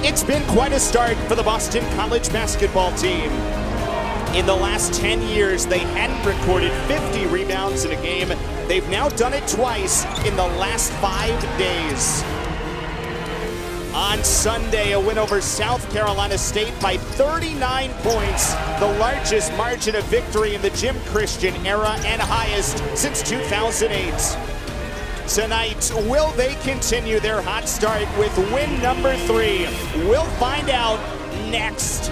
It's been quite a start for the Boston College basketball team. In the last 10 years, they hadn't recorded 50 rebounds in a game. They've now done it twice in the last 5 days. On Sunday, a win over South Carolina State by 39 points, the largest margin of victory in the Jim Christian era and highest since 2008. Tonight, will they continue their hot start with win number 3? We'll find out next.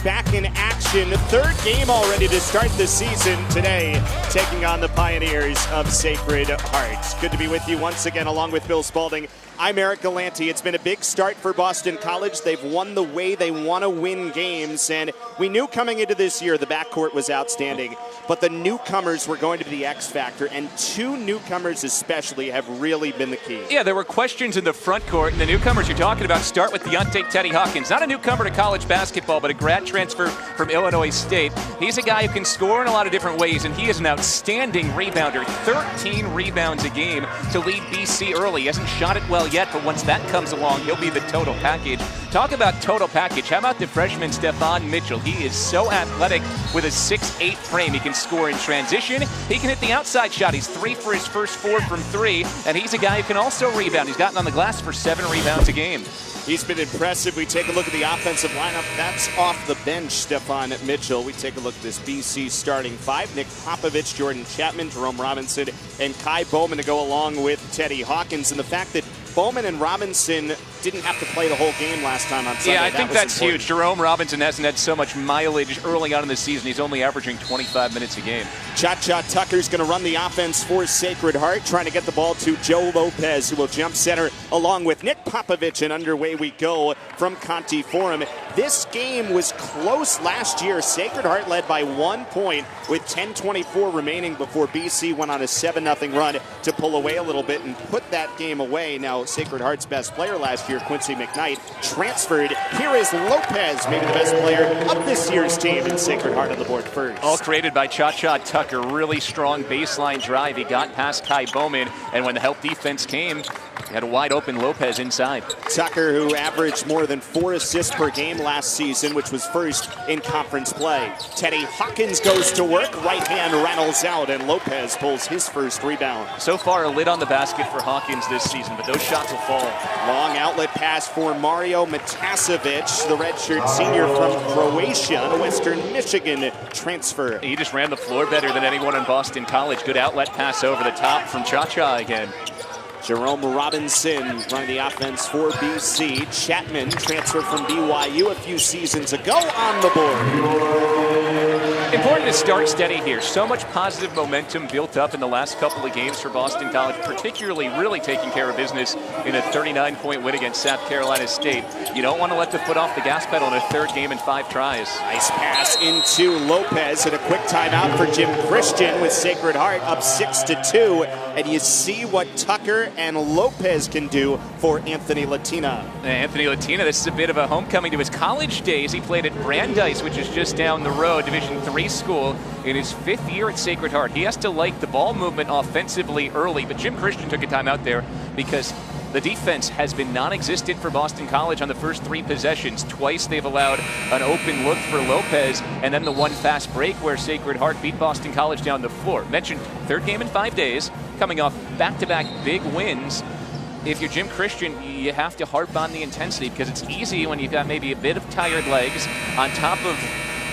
Back in action, third game already to start the season today, taking on the Pioneers of Sacred Heart. Good to be with you once again, along with Bill Spalding. I'm Eric Galante. It's been a big start for Boston College. They've won the way they want to win games, and we knew coming into this year the backcourt was outstanding, but the newcomers were going to be the X factor, and 2 newcomers especially have really been the key. Yeah, there were questions in the front court, and the newcomers you're talking about start with Deontay Teddy Hawkins. Not a newcomer to college basketball, but a grad transfer from Illinois State. He's a guy who can score in a lot of different ways, and he is an outstanding rebounder. 13 rebounds a game to lead BC early. He hasn't shot it well yet, but once that comes along, he'll be the total package. Talk about total package. How about the freshman Stephon Mitchell? He is so athletic with a 6'8" frame. He can score in transition. He can hit the outside shot. He's 3 for his first 4 from 3, and he's a guy who can also rebound. He's gotten on the glass for 7 rebounds a game. He's been impressive. We take a look at the offensive lineup. That's off the bench, Stephon Mitchell. We take a look at this BC starting 5. Nick Popovich, Jordan Chapman, Jerome Robinson, and Kai Bowman to go along with Teddy Hawkins. And the fact that Bowman and Robinson didn't have to play the whole game last time on Sunday. Yeah, I think that's huge. Jerome Robinson hasn't had so much mileage early on in the season. He's only averaging 25 minutes a game. Cha-Cha Tucker's going to run the offense for Sacred Heart, trying to get the ball to Joe Lopez, who will jump center along with Nick Popovich, and underway we go from Conti Forum. This game was close last year. Sacred Heart led by 1 point with 10:24 remaining before BC went on a 7-0 run to pull away a little bit and put that game away. Now, Sacred Heart's best player last year, Quincy McKnight, transferred. Here is Lopez, maybe the best player of this year's team, in Sacred Heart on the board first. All created by Cha-Cha Tucker. Really strong baseline drive. He got past Kai Bowman, and when the help defense came, he had a wide open Lopez inside. Tucker, who averaged more than 4 assists per game last season, which was first in conference play. Teddy Hawkins goes to work. Right hand rattles out, and Lopez pulls his first rebound. So far, a lid on the basket for Hawkins this season, but those shots will fall. Long outlet pass for Mario Matasevic, the redshirt senior from Croatia, a Western Michigan transfer. He just ran the floor better than anyone in Boston College. Good outlet pass over the top from Cha-Cha again. Jerome Robinson running the offense for BC. Chapman, transfer from BYU a few seasons ago, on the board. Important to start steady here. So much positive momentum built up in the last couple of games for Boston College, particularly really taking care of business in a 39-point win against South Carolina State. You don't want to let the foot off the gas pedal in a third game in 5 tries. Nice pass into Lopez, and a quick timeout for Jim Christian with Sacred Heart up 6-2. And you see what Tucker and Lopez can do for Anthony Latina. Anthony Latina, this is a bit of a homecoming to his college days. He played at Brandeis, which is just down the road, Division III school, in his 5th year at Sacred Heart. He has to like the ball movement offensively early, but Jim Christian took a time out there because the defense has been non-existent for Boston College on the first 3 possessions. Twice they've allowed an open look for Lopez, and then the one fast break where Sacred Heart beat Boston College down the floor. Mentioned third game in 5 days, coming off back-to-back big wins. If you're Jim Christian, you have to harp on the intensity because it's easy when you've got maybe a bit of tired legs on top of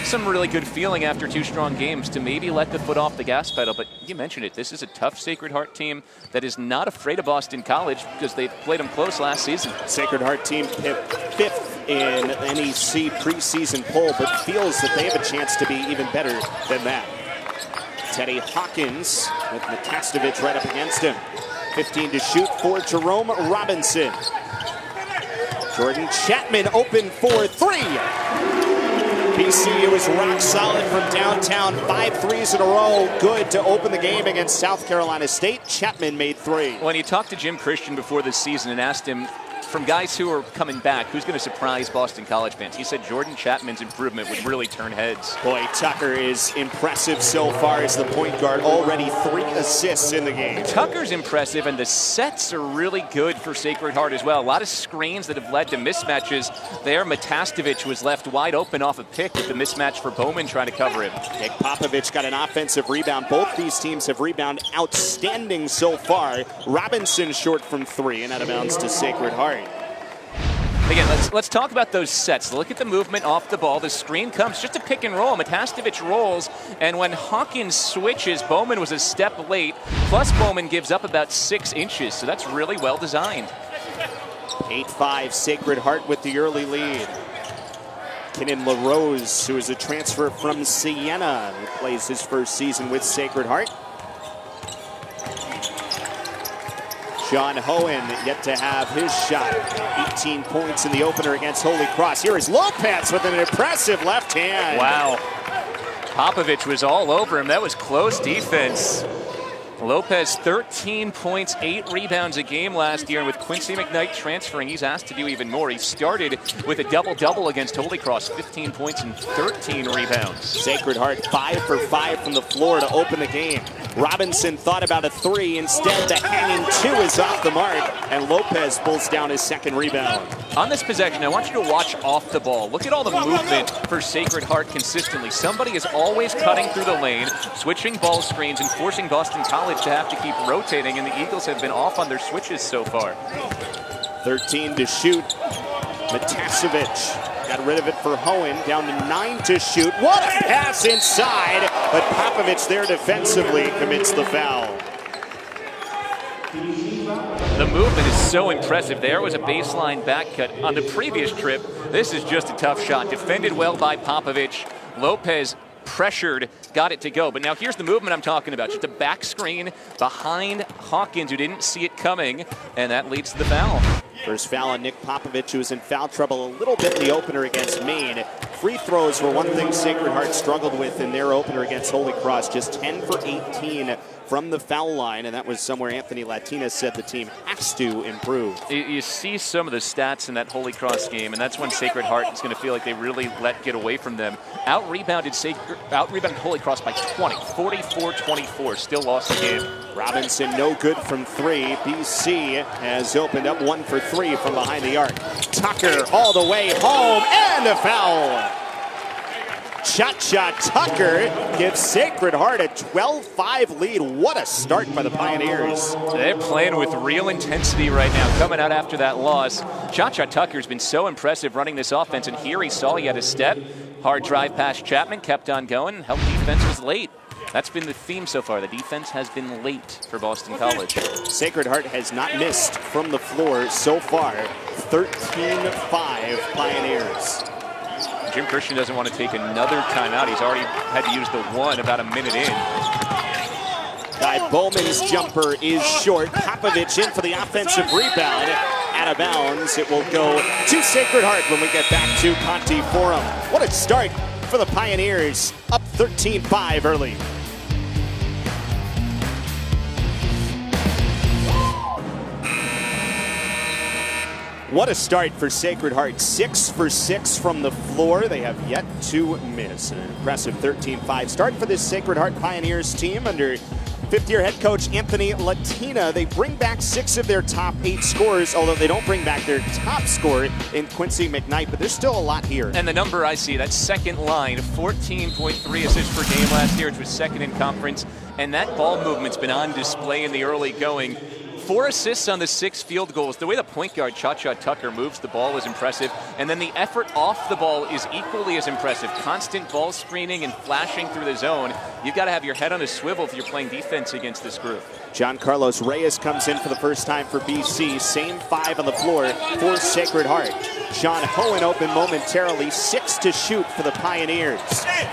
some really good feeling after 2 strong games to maybe let the foot off the gas pedal. But you mentioned it, this is a tough Sacred Heart team that is not afraid of Boston College because they played them close last season. Sacred Heart team 5th in NEC preseason poll, but feels that they have a chance to be even better than that. Teddy Hawkins with Matasevic right up against him. 15 to shoot for Jerome Robinson. Jordan Chapman open for 3. BCU is rock solid from downtown. 5 threes in a row. Good to open the game against South Carolina State. Chapman made 3. When you talked to Jim Christian before this season and asked him from guys who are coming back, who's going to surprise Boston College fans? He said Jordan Chapman's improvement would really turn heads. Boy, Tucker is impressive so far as the point guard. Already 3 assists in the game. Tucker's impressive, and the sets are really good for Sacred Heart as well. A lot of screens that have led to mismatches there. Matastovic was left wide open off a pick with the mismatch for Bowman trying to cover him. Nick Popovich got an offensive rebound. Both these teams have rebounded outstanding so far. Robinson short from 3 and out of bounds to Sacred Heart. Again, let's talk about those sets. Look at the movement off the ball. The screen comes just a pick and roll. Matastovic rolls, and when Hawkins switches, Bowman was a step late. Plus, Bowman gives up about 6 inches, so that's really well designed. 8-5, Sacred Heart with the early lead. Kenan LaRose, who is a transfer from Siena, who plays his first season with Sacred Heart. John Hohen yet to have his shot. 18 points in the opener against Holy Cross. Here is Lopez with an impressive left hand. Wow. Popovich was all over him. That was close defense. Lopez, 13 points, 8 rebounds a game last year, and with Quincy McKnight transferring, he's asked to do even more. He started with a double-double against Holy Cross, 15 points and 13 rebounds. Sacred Heart 5 for 5 from the floor to open the game. Robinson thought about a 3. Instead, the hanging 2 is off the mark, and Lopez pulls down his second rebound. On this possession, I want you to watch off the ball. Look at all the movement for Sacred Heart consistently. Somebody is always cutting through the lane, switching ball screens, and forcing Boston College to have to keep rotating, and the Eagles have been off on their switches so far. 13 to shoot. Matastovic got rid of it for Hohen, down to 9 to shoot. What a pass inside, but Popovich there defensively commits the foul. The movement is so impressive. There was a baseline back cut on the previous trip. This is just a tough shot. Defended well by Popovich. Lopez pressured, got it to go. But now here's the movement I'm talking about. Just a back screen behind Hawkins, who didn't see it coming, and that leads to the foul. First foul on Nick Popovich, who was in foul trouble a little bit in the opener against Maine. Free throws were one thing Sacred Heart struggled with in their opener against Holy Cross. Just 10 for 18 from the foul line, and that was somewhere Anthony Latina said the team has to improve. You see some of the stats in that Holy Cross game, and that's when Sacred Heart is going to feel like they really let get away from them. Out-rebounded Holy Cross by 20, 44-24, still lost the game. Robinson no good from 3. BC has opened up 1 for 3 from behind the arc. Tucker all the way home, and a foul. Cha-Cha Tucker gives Sacred Heart a 12-5 lead. What a start by the Pioneers. They're playing with real intensity right now, coming out after that loss. Cha-Cha Tucker's been so impressive running this offense, and here he saw he had a step. Hard drive past Chapman, kept on going. Help defense was late. That's been the theme so far. The defense has been late for Boston College. Sacred Heart has not missed from the floor so far. 13-5 Pioneers. Jim Christian doesn't want to take another timeout. He's already had to use the 1 about a minute in. Guy Bowman's jumper is short. Popovich in for the offensive rebound. Out of bounds. It will go to Sacred Heart when we get back to Conti Forum. What a start for the Pioneers. Up 13-5 early. What a start for Sacred Heart. 6 for 6 from the floor. They have yet to miss. An impressive 13-5 start for this Sacred Heart Pioneers team under fifth-year head coach Anthony Latina. They bring back 6 of their top 8 scorers, although they don't bring back their top scorer in Quincy McKnight, but there's still a lot here. And the number I see, that second line, 14.3 assists per game last year, which was second in conference, and that ball movement's been on display in the early going. 4 assists on the 6 field goals. The way the point guard, Cha-Cha Tucker, moves the ball is impressive. And then the effort off the ball is equally as impressive. Constant ball screening and flashing through the zone. You've got to have your head on a swivel if you're playing defense against this group. John Carlos Reyes comes in for the first time for BC. Same 5 on the floor for Sacred Heart. Sean Hohen open momentarily. 6 to shoot for the Pioneers.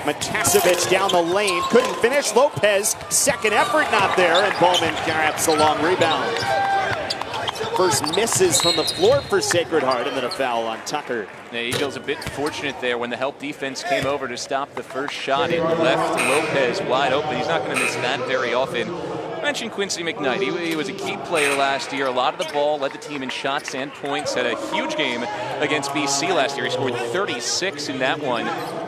Matastovic down the lane. Couldn't finish. Lopez, second effort not there. And Bowman grabs the long rebound. First misses from the floor for Sacred Heart, and then a foul on Tucker. The Eagles a bit fortunate there when the help defense came over to stop the first shot. It left Lopez wide open. He's not going to miss that very often. mentioned Quincy McKnight. He was a key player last year. A lot of the ball, led the team in shots and points. Had a huge game against BC last year. He scored 36 in that one.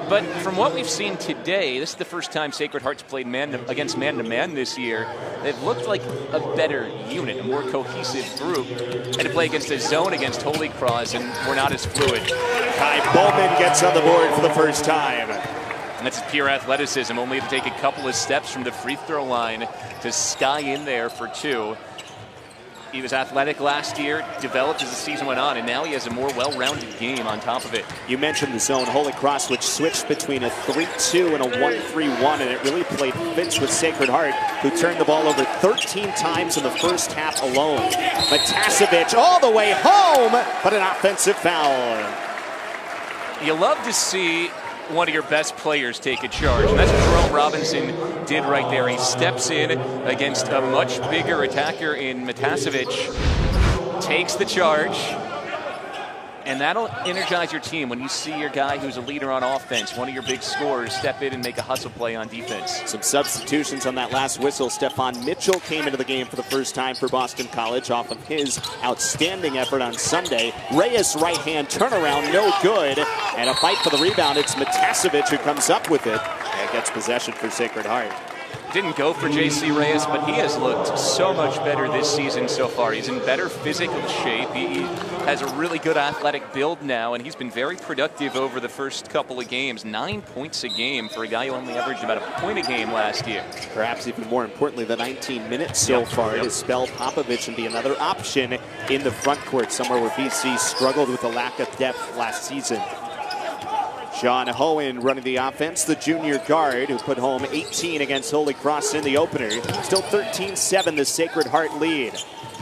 But from what we've seen today, this is the first time Sacred Heart's played against man-to-man this year. They've looked like a better unit, a more cohesive group. And to play against a zone against Holy Cross, and we're not as fluid. Kai Bowman gets on the board for the first time. And that's pure athleticism, only to take a couple of steps from the free throw line to sky in there for two. He was athletic last year, developed as the season went on, and now he has a more well-rounded game on top of it. You mentioned the zone. Holy Cross, which switched between a 3-2 and a 1-3-1, and it really played fits with Sacred Heart, who turned the ball over 13 times in the first half alone. Matasevic all the way home, but an offensive foul. You love to see one of your best players take a charge, and that's what Jerome Robinson did right there. He steps in against a much bigger attacker in Matasevic, takes the charge, and that'll energize your team when you see your guy who's a leader on offense, one of your big scorers, step in and make a hustle play on defense. Some substitutions on that last whistle. Stephon Mitchell came into the game for the first time for Boston College off of his outstanding effort on Sunday. Reyes right hand turnaround, no good. And a fight for the rebound. It's Matasevic who comes up with it and gets possession for Sacred Heart. Didn't go for J.C. Reyes, but he has looked so much better this season so far. He's in better physical shape. He has a really good athletic build now, and he's been very productive over the first couple of games. 9 points a game for a guy who only averaged about a point a game last year. Perhaps even more importantly, the 19 minutes so far to spell Popovich and be another option in the front court, somewhere where BC struggled with a lack of depth last season. John Hohen running the offense, the junior guard who put home 18 against Holy Cross in the opener. Still 13-7, the Sacred Heart lead.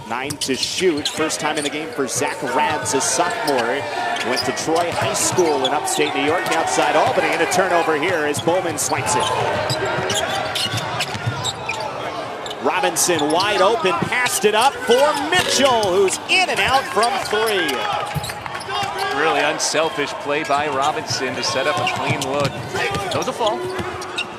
9 to shoot. First time in the game for Zach Rads, a sophomore. Went to Troy High School in upstate New York outside Albany, and a turnover here as Bowman swipes it. Robinson wide open, passed it up for Mitchell, who's in and out from three. Really unselfish play by Robinson to set up a clean look. That was a fall.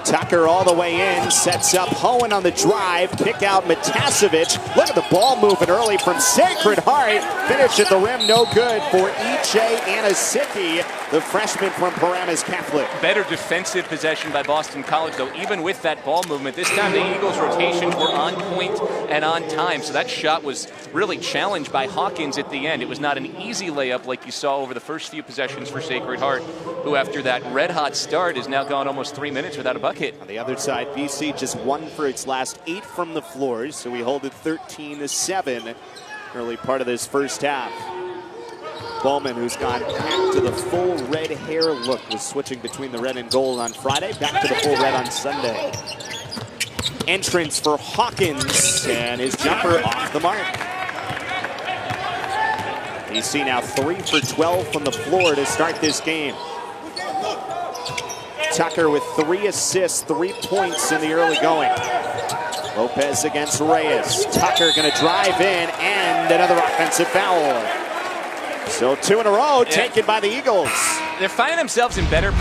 Tucker all the way in, sets up Hohen on the drive, kick out Matasevic. Look at the ball moving early from Sacred Heart. Finish at the rim, no good for E.J. Anasicki, the freshman from Paramus Catholic. Better defensive possession by Boston College, though, even with that ball movement. This time the Eagles' rotations were on point and on time, so that shot was really challenged by Hawkins at the end. It was not an easy layup like you saw over the first few possessions for Sacred Heart, who after that red-hot start has now gone almost 3 minutes without a bucket. On the other side, BC just 1 for its last 8 from the floors, so we hold it 13-7 early part of this first half. Bowman, who's gone back to the full red hair look, was switching between the red and gold on Friday, back to the full red on Sunday. Entrance for Hawkins, and his jumper off the mark. BC now 3 for 12 from the floor to start this game. Tucker with 3 assists, 3 points in the early going. Lopez against Reyes. Tucker gonna drive in, and another offensive foul. So 2 in a row taken by the Eagles. They're finding themselves in better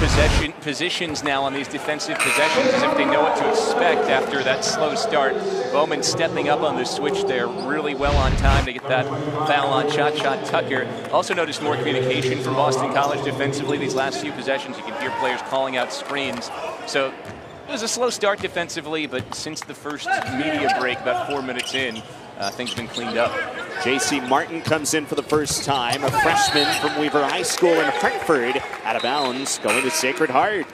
positions now on these defensive possessions, as if they know what to expect after that slow start. Bowman stepping up on the switch there really well on time to get that foul on shot Tucker. Also noticed more communication from Boston College defensively these last few possessions. You can hear players calling out screens. So it was a slow start defensively, but since the first media break, about 4 minutes in, things have been cleaned up. J.C. Martin comes in for the first time, a freshman from Weaver High School in Hartford, out of bounds, going to Sacred Heart.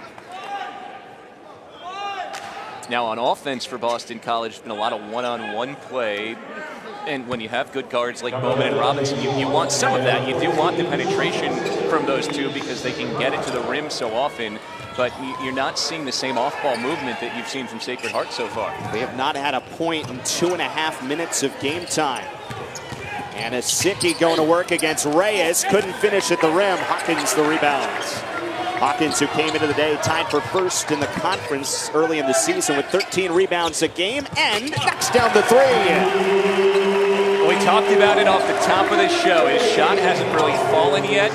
Now on offense for Boston College, it's been a lot of one-on-one play. And when you have good guards like Bowman and Robinson, you want some of that. You do want the penetration from those two because they can get it to the rim so often. But you're not seeing the same off-ball movement that you've seen from Sacred Heart so far. They have not had a point in 2.5 minutes of game time. Anasicki going to work against Reyes. Couldn't finish at the rim. Hawkins the rebounds. Hawkins, who came into the day tied for first in the conference early in the season with 13 rebounds a game, and knocks down the 3. We talked about it off the top of the show. His shot hasn't really fallen yet.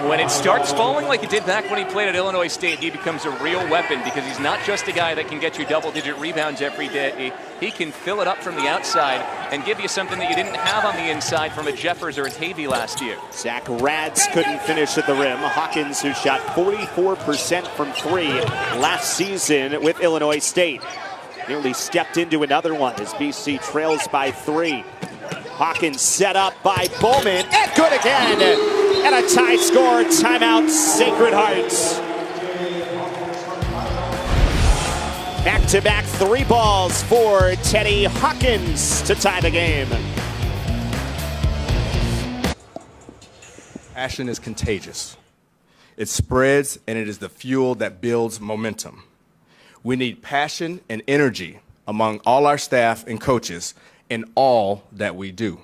When it starts falling like it did back when he played at Illinois State, he becomes a real weapon because he's not just a guy that can get you double-digit rebounds every day. He can fill it up from the outside and give you something that you didn't have on the inside from a Jeffers or a Tavy last year. Zach Rads couldn't finish at the rim. Hawkins, who shot 44% from 3 last season with Illinois State, nearly stepped into another one as BC trails by 3. Hawkins set up by Bowman, and good again! And a tie score, timeout, Sacred Hearts. Back-to-back 3 balls for Teddy Hawkins to tie the game. Passion is contagious. It spreads, and it is the fuel that builds momentum. We need passion and energy among all our staff and coaches in all that we do.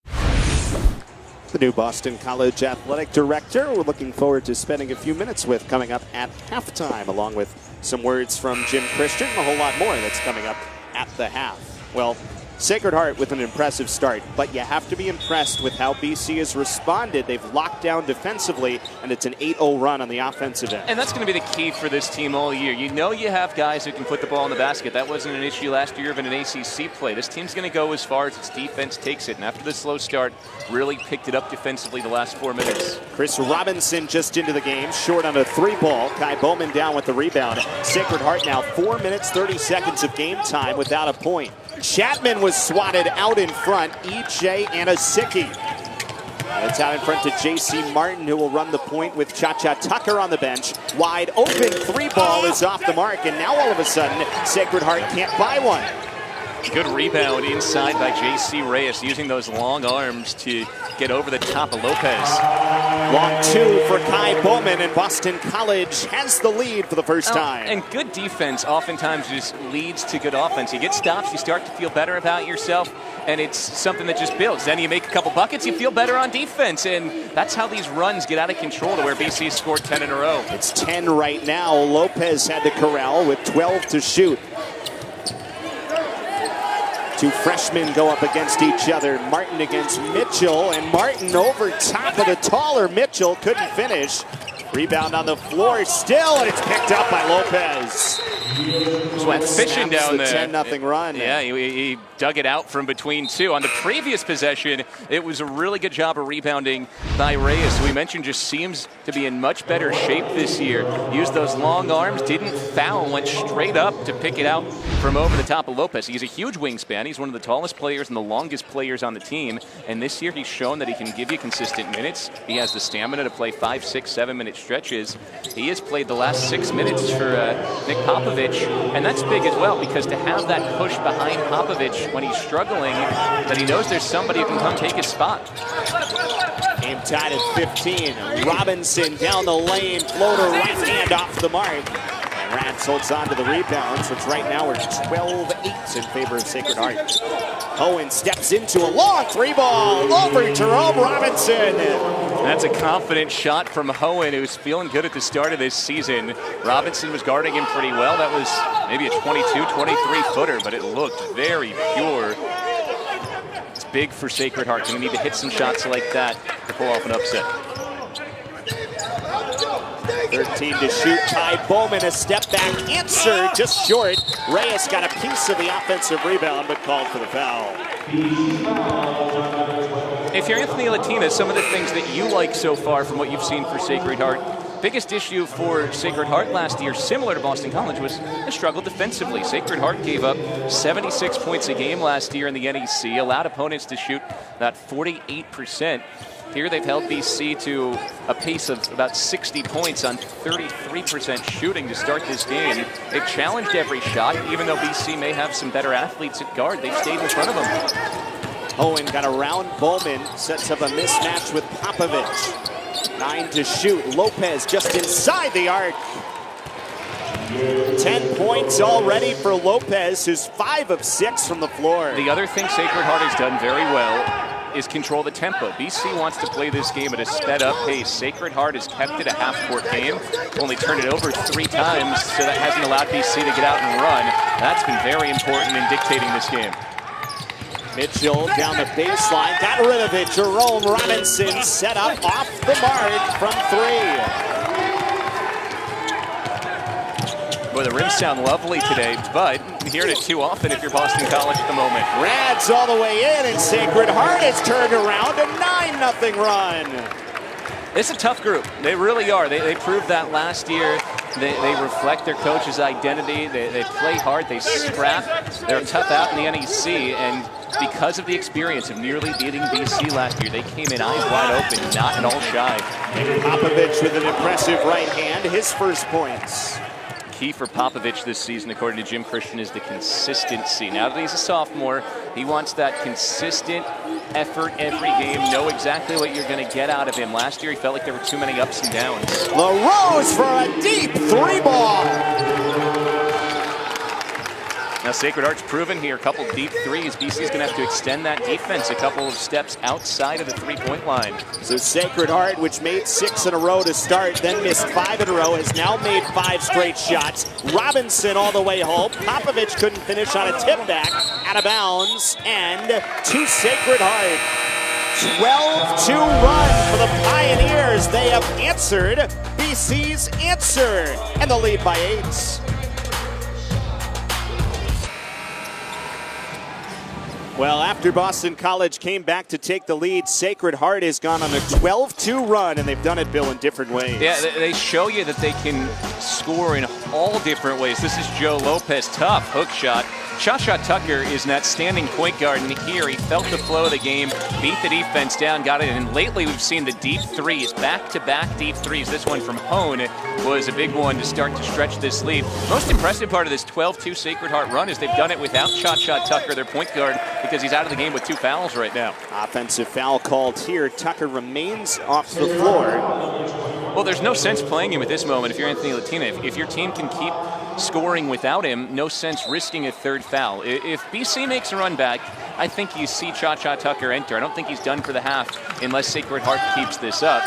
The new Boston College athletic director we're looking forward to spending a few minutes with coming up at halftime, along with some words from Jim Christian, a whole lot more that's coming up at the half. Well, Sacred Heart with an impressive start, but you have to be impressed with how BC has responded. They've locked down defensively, and it's an 8-0 run on the offensive end. And that's going to be the key for this team all year. You know you have guys who can put the ball in the basket. That wasn't an issue last year of an ACC play. This team's going to go as far as its defense takes it, and after the slow start, really picked it up defensively the last 4 minutes. Chris Robinson just into the game, short on a 3-ball. Kai Bowman down with the rebound. Sacred Heart now 4 minutes, 30 seconds of game time without a point. Chapman was swatted out in front. E.J. Anasicki. It's out in front to J.C. Martin, who will run the point with Cha-Cha Tucker on the bench. Wide open 3-ball is off the mark, and now all of a sudden, Sacred Heart can't buy one. Good rebound inside by J.C. Reyes, using those long arms to get over the top of Lopez. Long 2 for Kai Bowman, and Boston College has the lead for the first time. And good defense oftentimes just leads to good offense. You get stops, you start to feel better about yourself, and it's something that just builds. Then you make a couple buckets, you feel better on defense, and that's how these runs get out of control to where BC scored 10 in a row. It's 10 right now. Lopez had to corral with 12 to shoot. 2 freshmen go up against each other. Martin against Mitchell, and Martin over top of the taller Mitchell, couldn't finish. Rebound on the floor still, and it's picked up by Lopez. Just went fishing down there. 10-0 run. Yeah, he dug it out from between 2. On the previous possession, it was a really good job of rebounding by Reyes, who we mentioned just seems to be in much better shape this year. Used those long arms, didn't foul, went straight up to pick it out from over the top of Lopez. He's a huge wingspan. He's one of the tallest players and the longest players on the team. And this year, he's shown that he can give you consistent minutes. He has the stamina to play 5, 6, 7-minute stretches. He has played the last 6 minutes for Nick Popovich, and that's big as well, because to have that push behind Popovich when he's struggling, that he knows there's somebody who can come take his spot. Game tied at 15. Robinson down the lane, floater right hand off the mark. And Rats holds on to the rebounds, which right now are 12-8 in favor of Sacred Heart. Owen steps into a long 3-ball over Jerome Robinson. That's a confident shot from Hohen, who's feeling good at the start of this season. Robinson was guarding him pretty well. That was maybe a 22, 23-footer, but it looked very pure. It's big for Sacred Heart. Going to need to hit some shots like that to pull off an upset. 13 to shoot. Kai Bowman, a step back answer, just short. Reyes got a piece of the offensive rebound, but called for the foul. If you're Anthony Latina, some of the things that you like so far from what you've seen for Sacred Heart, biggest issue for Sacred Heart last year, similar to Boston College, was the struggle defensively. Sacred Heart gave up 76 points a game last year in the NEC, allowed opponents to shoot about 48%. Here they've held BC to a pace of about 60 points on 33% shooting to start this game. They've challenged every shot, even though BC may have some better athletes at guard. They've stayed in front of them. Owen got around Bowman, sets up a mismatch with Popovich. 9 to shoot. Lopez just inside the arc. 10 points already for Lopez, who's 5 of 6 from the floor. The other thing Sacred Heart has done very well is control the tempo. BC wants to play this game at a sped-up pace. Sacred Heart has kept it a half-court game, only turned it over 3 times, so that hasn't allowed BC to get out and run. That's been very important in dictating this game. Mitchell down the baseline, got rid of it. Jerome Robinson set up off the mark from 3. Boy, the rims sound lovely today, but hearing it too often if you're Boston College at the moment. Rads all the way in, and Sacred Heart has turned around a 9-0 run. It's a tough group. They really are. They proved that last year. They reflect their coach's identity. They play hard. They scrap. They're a tough out in the NEC, and because of the experience of nearly beating BC last year, they came in eyes wide open, not at all shy. And Popovich with an impressive right hand, his first points. Key for Popovich this season, according to Jim Christian, is the consistency. Now that he's a sophomore, he wants that consistent effort every game, know exactly what you're going to get out of him. Last year, he felt like there were too many ups and downs. LaRose for a deep 3-ball. Now, Sacred Heart's proven here, a couple deep threes. BC's going to have to extend that defense a couple of steps outside of the three-point line. So Sacred Heart, which made 6 in a row to start, then missed 5 in a row, has now made 5 straight shots. Robinson all the way home. Popovich couldn't finish on a tip back, out of bounds, and to Sacred Heart. 12-2 run for the Pioneers. They have answered BC's answer, and the lead by 8. Well, after Boston College came back to take the lead, Sacred Heart has gone on a 12-2 run, and they've done it, Bill, in different ways. Yeah, they show you that they can score in all different ways. This is Joe Lopez, tough hook shot. Cha-Cha Tucker is an outstanding point guard, and here he felt the flow of the game, beat the defense down, got it, and lately we've seen the deep threes, back-to-back deep threes. This one from Hone was a big one to start to stretch this lead. Most impressive part of this 12-2 Sacred Heart run is they've done it without Cha-Cha Tucker, their point guard, because he's out of the game with 2 fouls right now. Offensive foul called here. Tucker remains off the floor. Well, there's no sense playing him at this moment if you're Anthony Latina. If your team can keep scoring without him, no sense risking a 3rd foul. If BC makes a run back, I think you see Cha-Cha Tucker enter. I don't think he's done for the half unless Sacred Heart keeps this up.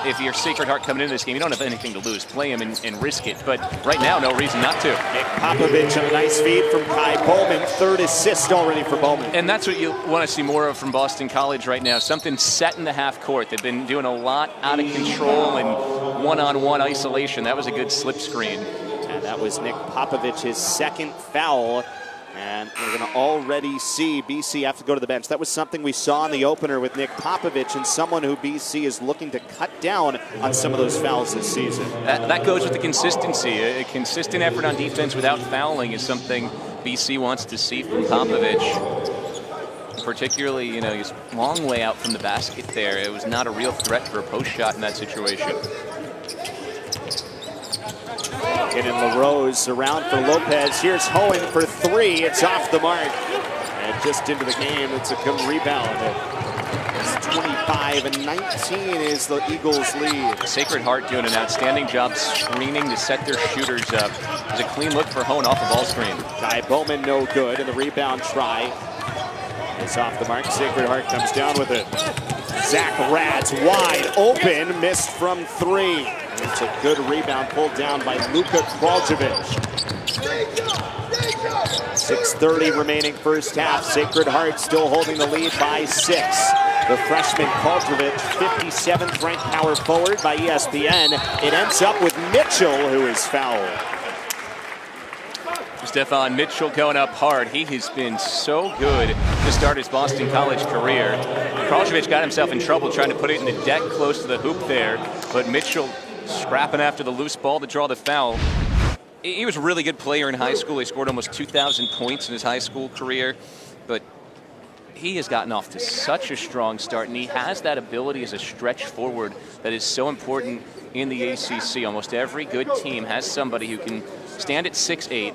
If you're Sacred Heart coming into this game, you don't have anything to lose. Play him and risk it. But right now, no reason not to. Nick Popovich, a nice feed from Kai Bowman. 3rd assist already for Bowman. And that's what you want to see more of from Boston College right now. Something set in the half court. They've been doing a lot out of control and one-on-one isolation. That was a good slip screen. And that was Nick Popovich, his 2nd foul. And we're going to already see BC have to go to the bench. That was something we saw in the opener with Nick Popovich, and someone who BC is looking to cut down on some of those fouls this season. That goes with the consistency. A consistent effort on defense without fouling is something BC wants to see from Popovich. Particularly, you know, he's a long way out from the basket there. It was not a real threat for a post shot in that situation. Getting LaRose around for Lopez. Here's Hohen for 3. It's off the mark. And just into the game, it's a good rebound. It's 25-19 is the Eagles' lead. Sacred Heart doing an outstanding job screening to set their shooters up. It's a clean look for Hohen off the ball screen. Kai Bowman no good, and the rebound try is off the mark. Sacred Heart comes down with it. Zach Rads wide open, missed from 3. It's a good rebound pulled down by Luka Kraljevic. 6:30 remaining first half. Sacred Heart still holding the lead by 6. The freshman Kraljevic, 57th ranked power forward by ESPN. It ends up with Mitchell, who is fouled. Stephon Mitchell going up hard. He has been so good to start his Boston College career. Kraljevic got himself in trouble trying to put it in the deck close to the hoop there, but Mitchell scrapping after the loose ball to draw the foul. He was a really good player in high school. He scored almost 2,000 points in his high school career, but he has gotten off to such a strong start, and he has that ability as a stretch forward that is so important in the ACC. Almost every good team has somebody who can stand at 6'8",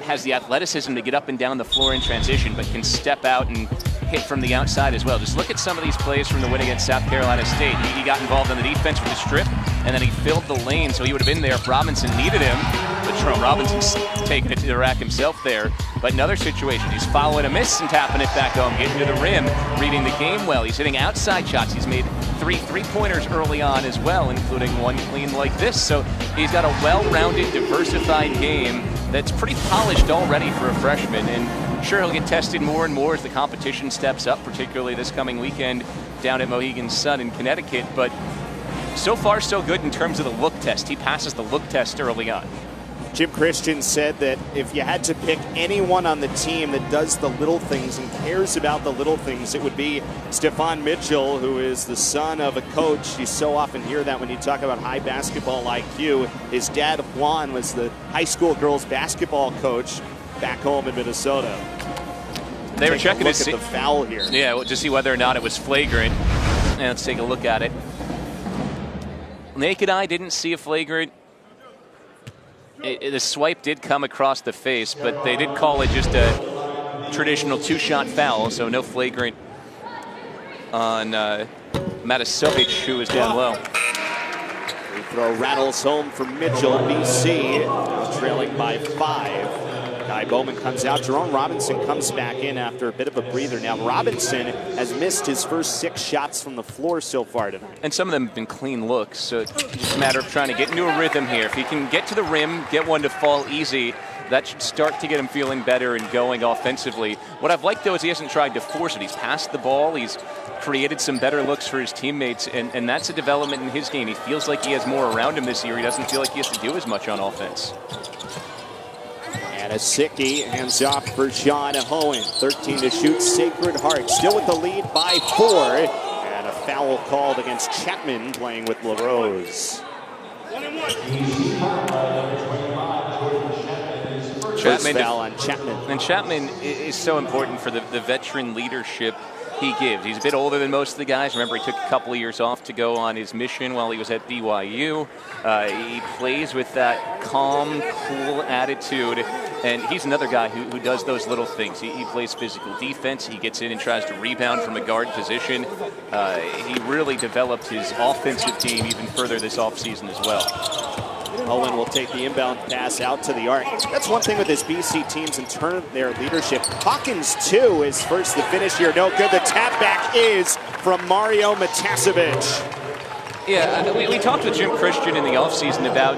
has the athleticism to get up and down the floor in transition, but can step out and hit from the outside as well. Just look at some of these plays from the win against South Carolina State. He got involved in the defense with the strip, and then he filled the lane, so he would have been there if Robinson needed him. But Jerome Robinson's taking it to the rack himself there. But in another situation, he's following a miss and tapping it back home, getting to the rim, reading the game well. He's hitting outside shots. He's made 3 three-pointers early on as well, including one clean like this. So he's got a well-rounded, diversified game that's pretty polished already for a freshman. And sure, he'll get tested more and more as the competition steps up, particularly this coming weekend down at Mohegan Sun in Connecticut. But so far, so good in terms of the look test. He passes the look test early on. Jim Christian said that if you had to pick anyone on the team that does the little things and cares about the little things, it would be Stefan Mitchell, who is the son of a coach. You so often hear that when you talk about high basketball IQ. His dad, Juan, was the high school girls basketball coach back home in Minnesota. They were checking to see the foul here. Yeah, to see whether or not it was flagrant. And let's take a look at it. Naked eye didn't see a flagrant. The swipe did come across the face, but they did call it just a traditional two-shot foul, so no flagrant on Matisovic, who is down low. Free throw rattles home for Mitchell. BC trailing by 5. Kai Bowman comes out. Jerome Robinson comes back in after a bit of a breather. Now, Robinson has missed his first 6 shots from the floor so far tonight. And some of them have been clean looks, so it's just a matter of trying to get into a rhythm here. If he can get to the rim, get one to fall easy, that should start to get him feeling better and going offensively. What I've liked, though, is he hasn't tried to force it. He's passed the ball. He's created some better looks for his teammates, and that's a development in his game. He feels like he has more around him this year. He doesn't feel like he has to do as much on offense. Anasicki hands off for Sean Hohen. 13 to shoot. Sacred Heart still with the lead by 4. And a foul called against Chapman playing with LaRose. First foul on Chapman. And Chapman is so important for the veteran leadership he gives. He's a bit older than most of the guys. Remember, he took a couple of years off to go on his mission while he was at BYU. He plays with that calm, cool attitude, and he's another guy who does those little things. He plays physical defense. He gets in and tries to rebound from a guard position. He really developed his offensive game even further this offseason as well. Owen will take the inbound pass out to the arc. That's one thing with this BC teams in terms of their leadership. Hawkins, too, is first to finish here. No good. The tap back is from Mario Matasovic. Yeah, we talked with Jim Christian in the offseason about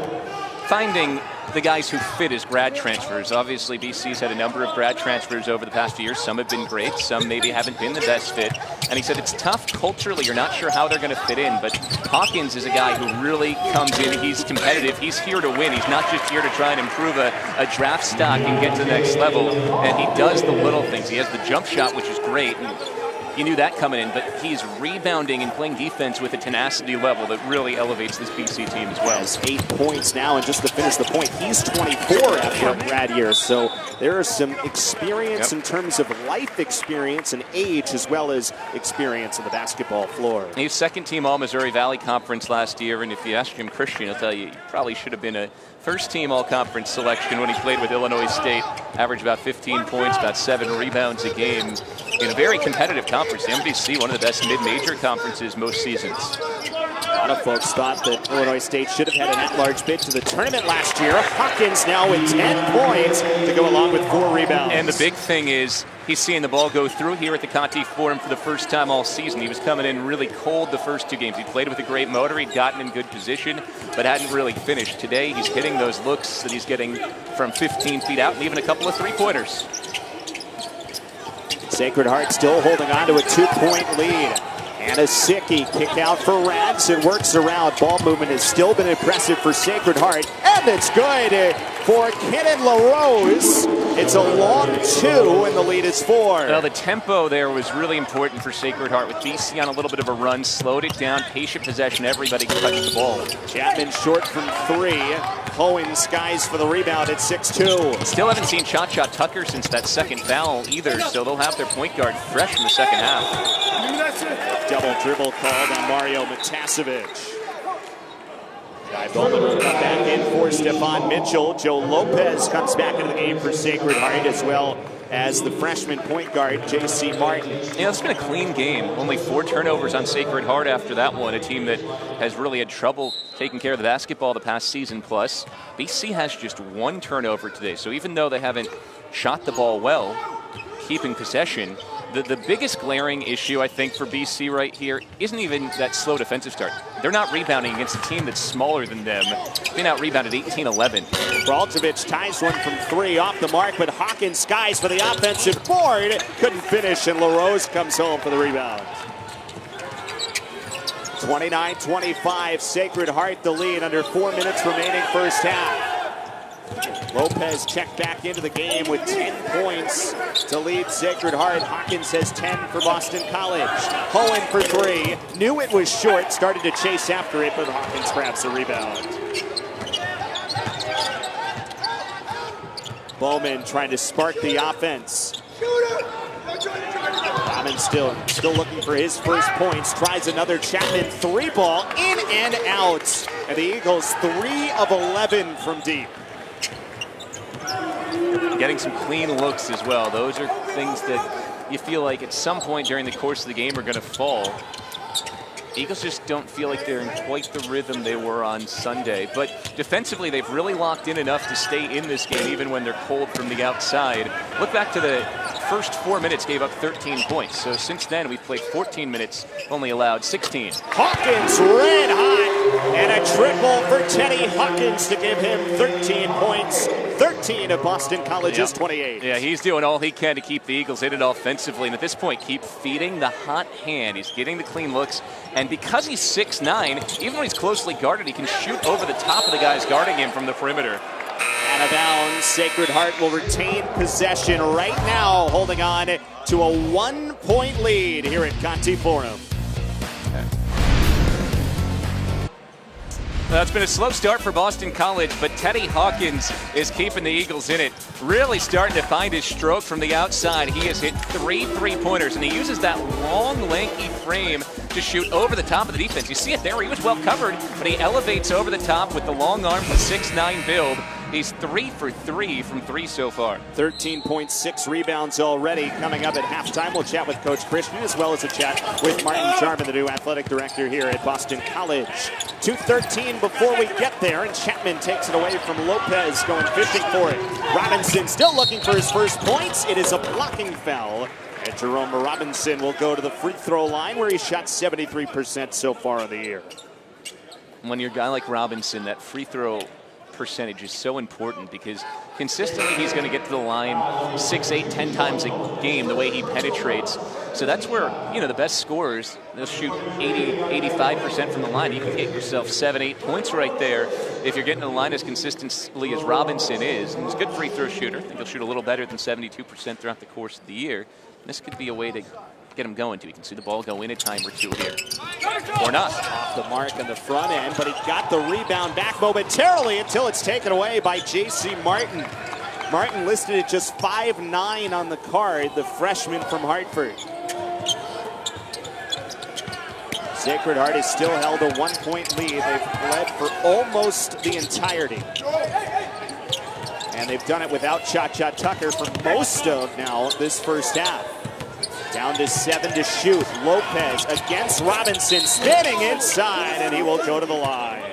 finding the guys who fit as grad transfers. Obviously, BC's had a number of grad transfers over the past few years. Some have been great. Some maybe haven't been the best fit. And he said it's tough culturally. You're not sure how they're going to fit in. But Hawkins is a guy who really comes in. He's competitive. He's here to win. He's not just here to try and improve a draft stock and get to the next level. And he does the little things. He has the jump shot, which is great. And you knew that coming in, but he's rebounding and playing defense with a tenacity level that really elevates this BC team as well. Has 8 points now, and just to finish the point, he's 24 after a grad year. So there is some experience in terms of life experience and age, as well as experience on the basketball floor. He's second team All-Missouri Valley Conference last year, and if you ask Jim Christian, he'll tell you he probably should have been a first-team All-Conference selection when he played with Illinois State. Averaged about 15 points, about 7 rebounds a game in a very competitive conference. The MVC, one of the best mid-major conferences most seasons. A lot of folks thought that Illinois State should have had an at-large bid to the tournament last year. Hawkins now with 10 points to go along with 4 rebounds. And the big thing is he's seeing the ball go through here at the Conti Forum for the first time all season. He was coming in really cold the first 2 games. He played with a great motor. He'd gotten in good position, but hadn't really finished. Today, he's hitting those looks that he's getting from 15 feet out and even a couple of three-pointers. Sacred Heart still holding on to a 2-point lead. Anasicki kick out for Rags and works around. Ball movement has still been impressive for Sacred Heart. And it's good for Kenan LaRose. It's a long 2 and the lead is 4. Well, the tempo there was really important for Sacred Heart with BC on a little bit of a run. Slowed it down, patient possession, everybody can touch the ball. Chapman short from 3. Cohen skies for the rebound at 6-2. Still haven't seen Cha-Cha Tucker since that second foul either, so they'll have their point guard fresh in the second half. Double dribble called on Mario Matasovic. Kai Bowman will come back in for Stefan Mitchell. Joe Lopez comes back into the game for Sacred Heart, as well as the freshman point guard, J.C. Martin. Yeah, it's been a clean game. Only 4 turnovers on Sacred Heart after that one. A team that has really had trouble taking care of the basketball the past season plus. BC has just 1 turnover today. So even though they haven't shot the ball well, keeping possession, The biggest glaring issue, I think, for BC right here isn't even that slow defensive start. They're not rebounding against a team that's smaller than them. Being out-rebounded 18-11. Braltovich ties one from 3 off the mark, but Hawkins skies for the offensive board. Couldn't finish, and LaRose comes home for the rebound. 29-25, Sacred Heart the lead under 4 minutes remaining first half. Lopez checked back into the game with 10 points to lead Sacred Heart. Hawkins has 10 for Boston College. Hohen for 3. Knew it was short, started to chase after it, but Hawkins grabs the rebound. Bowman trying to spark the offense. Robin still looking for his first points. Tries another Chapman 3-ball, in and out. And the Eagles 3 of 11 from deep. Getting some clean looks as well. Those are things that you feel like at some point during the course of the game are going to fall. Eagles just don't feel like they're in quite the rhythm they were on Sunday. But defensively, they've really locked in enough to stay in this game even when they're cold from the outside. Look back to the first 4 minutes, gave up 13 points. So since then, we've played 14 minutes, only allowed 16. Hawkins red hot, and a triple for Teddy Hawkins to give him 13 points. 13 of Boston College's 28. Yeah, he's doing all he can to keep the Eagles in it offensively, and at this point, keep feeding the hot hand. He's getting the clean looks, and because he's 6'9", even when he's closely guarded, he can shoot over the top of the guys guarding him from the perimeter. Out of bounds, Sacred Heart will retain possession right now, holding on to a 1-point lead here at Conti Forum. Well, it's been a slow start for Boston College, but Teddy Hawkins is keeping the Eagles in it. Really starting to find his stroke from the outside. He has hit 3 3-pointers, and he uses that long, lanky frame to shoot over the top of the defense. You see it there. He was well covered, but he elevates over the top with the long arm, the 6'9" build. He's 3 for 3 from 3 so far. 13.6 rebounds already. Coming up at halftime, we'll chat with Coach Christian as well as a chat with Martin Jarman, the new athletic director here at Boston College. 2:13 before we get there, and Chapman takes it away from Lopez, going fishing for it. Robinson still looking for his first points. It is a blocking foul. And Jerome Robinson will go to the free throw line where he shot 73% so far in the year. When you're a guy like Robinson, that free throw percentage is so important because consistently he's going to get to the line 6, 8, 10 times a game the way he penetrates. So that's where, you know, the best scorers, they'll shoot 80, 85% from the line. You can get yourself 7, 8 points right there if you're getting to the line as consistently as Robinson is. And he's a good free throw shooter. I think he'll shoot a little better than 72% throughout the course of the year. And this could be a way to get him going too. You can see the ball go in a time or two here. Or not. Off the mark on the front end, but he got the rebound back momentarily until it's taken away by J.C. Martin. Martin listed at just 5'9" on the card, the freshman from Hartford. Sacred Heart has still held a 1-point lead. They've led for almost the entirety. And they've done it without Cha-Cha Tucker for most of now this first half. Down to 7 to shoot. Lopez against Robinson, spinning inside, and he will go to the line.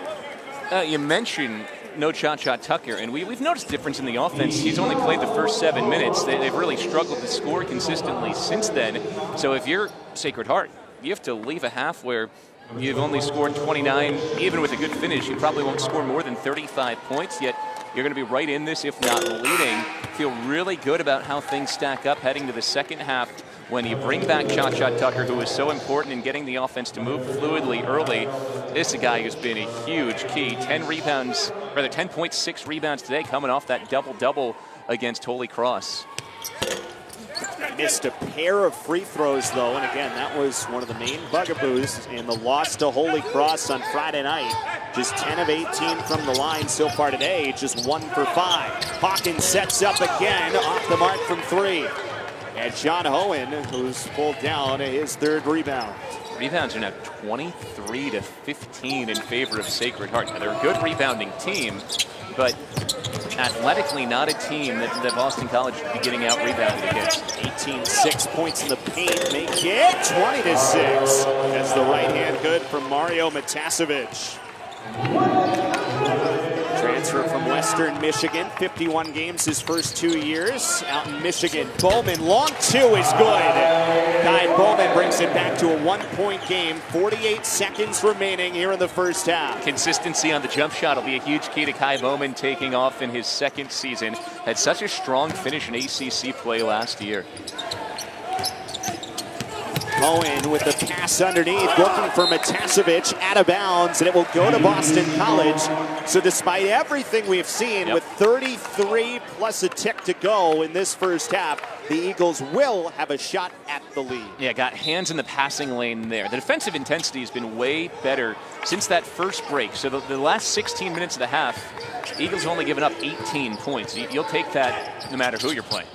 You mentioned no Cha-Cha Tucker, and we've noticed a difference in the offense. He's only played the first 7 minutes. They've really struggled to score consistently since then. So if you're Sacred Heart, you have to leave a half where you've only scored 29. Even with a good finish, you probably won't score more than 35 points, yet you're going to be right in this, if not leading. Feel really good about how things stack up heading to the second half when you bring back Cha-Cha Tucker, who is so important in getting the offense to move fluidly early. This is a guy who's been a huge key. 10.6 rebounds today, coming off that double-double against Holy Cross. Missed a pair of free throws, though, and again, that was one of the main bugaboos in the loss to Holy Cross on Friday night. Just 10 of 18 from the line so far today, just 1 for 5. Hawkins sets up again, off the mark from 3. And John Hohen, who's pulled down his 3rd rebound. Rebounds are now 23 to 15 in favor of Sacred Heart. Now, they're a good rebounding team, but athletically not a team that Boston College should be getting out rebounded against. 18-6 points in the paint, make it 20 to 6. That's the right hand good from Mario Matasevich. transfer from Western Michigan. 51 games his first 2 years out in Michigan. Bowman, long two is good. Kai Bowman brings it back to a 1-point game. 48 seconds remaining here in the first half. Consistency on the jump shot will be a huge key to Kai Bowman taking off in his second season. Had such a strong finish in ACC play last year. Cohen with the pass underneath, looking for Matasevich, out of bounds, and it will go to Boston College. So despite everything we've seen, with 33 plus a tick to go in this first half, the Eagles will have a shot at the lead. Yeah, got hands in the passing lane there. The defensive intensity has been way better since that first break. So the last 16 minutes of the half, Eagles have only given up 18 points. You'll take that no matter who you're playing.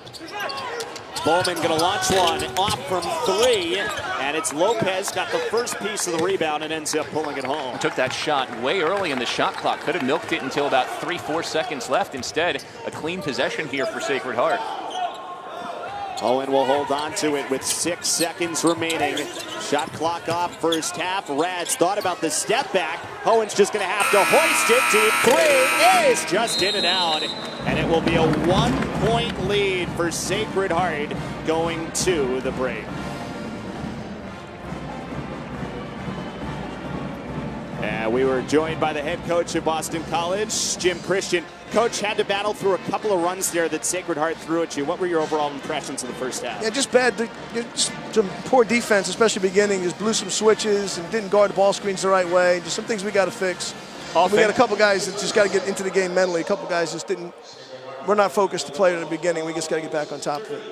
Bowman going to launch one off from 3, and it's Lopez got the first piece of the rebound and ends up pulling it home. Took that shot way early in the shot clock. Could have milked it until about 3-4 seconds left. Instead, a clean possession here for Sacred Heart. Owen will hold on to it with 6 seconds remaining. Shot clock off first half. Rads thought about the step back. Owen's just going to have to hoist it. Deep 3 is just in and out. And it will be a 1-point lead for Sacred Heart going to the break. And we were joined by the head coach of Boston College, Jim Christian. Coach, had to battle through a couple of runs there that Sacred Heart threw at you. What were your overall impressions of the first half? Yeah, just bad. Just some poor defense, especially beginning. Just blew some switches and didn't guard the ball screens the right way. Just some things we got to fix. We got a couple guys that just got to get into the game mentally. A couple guys just didn't. We're not focused to play at the beginning. We just got to get back on top of it.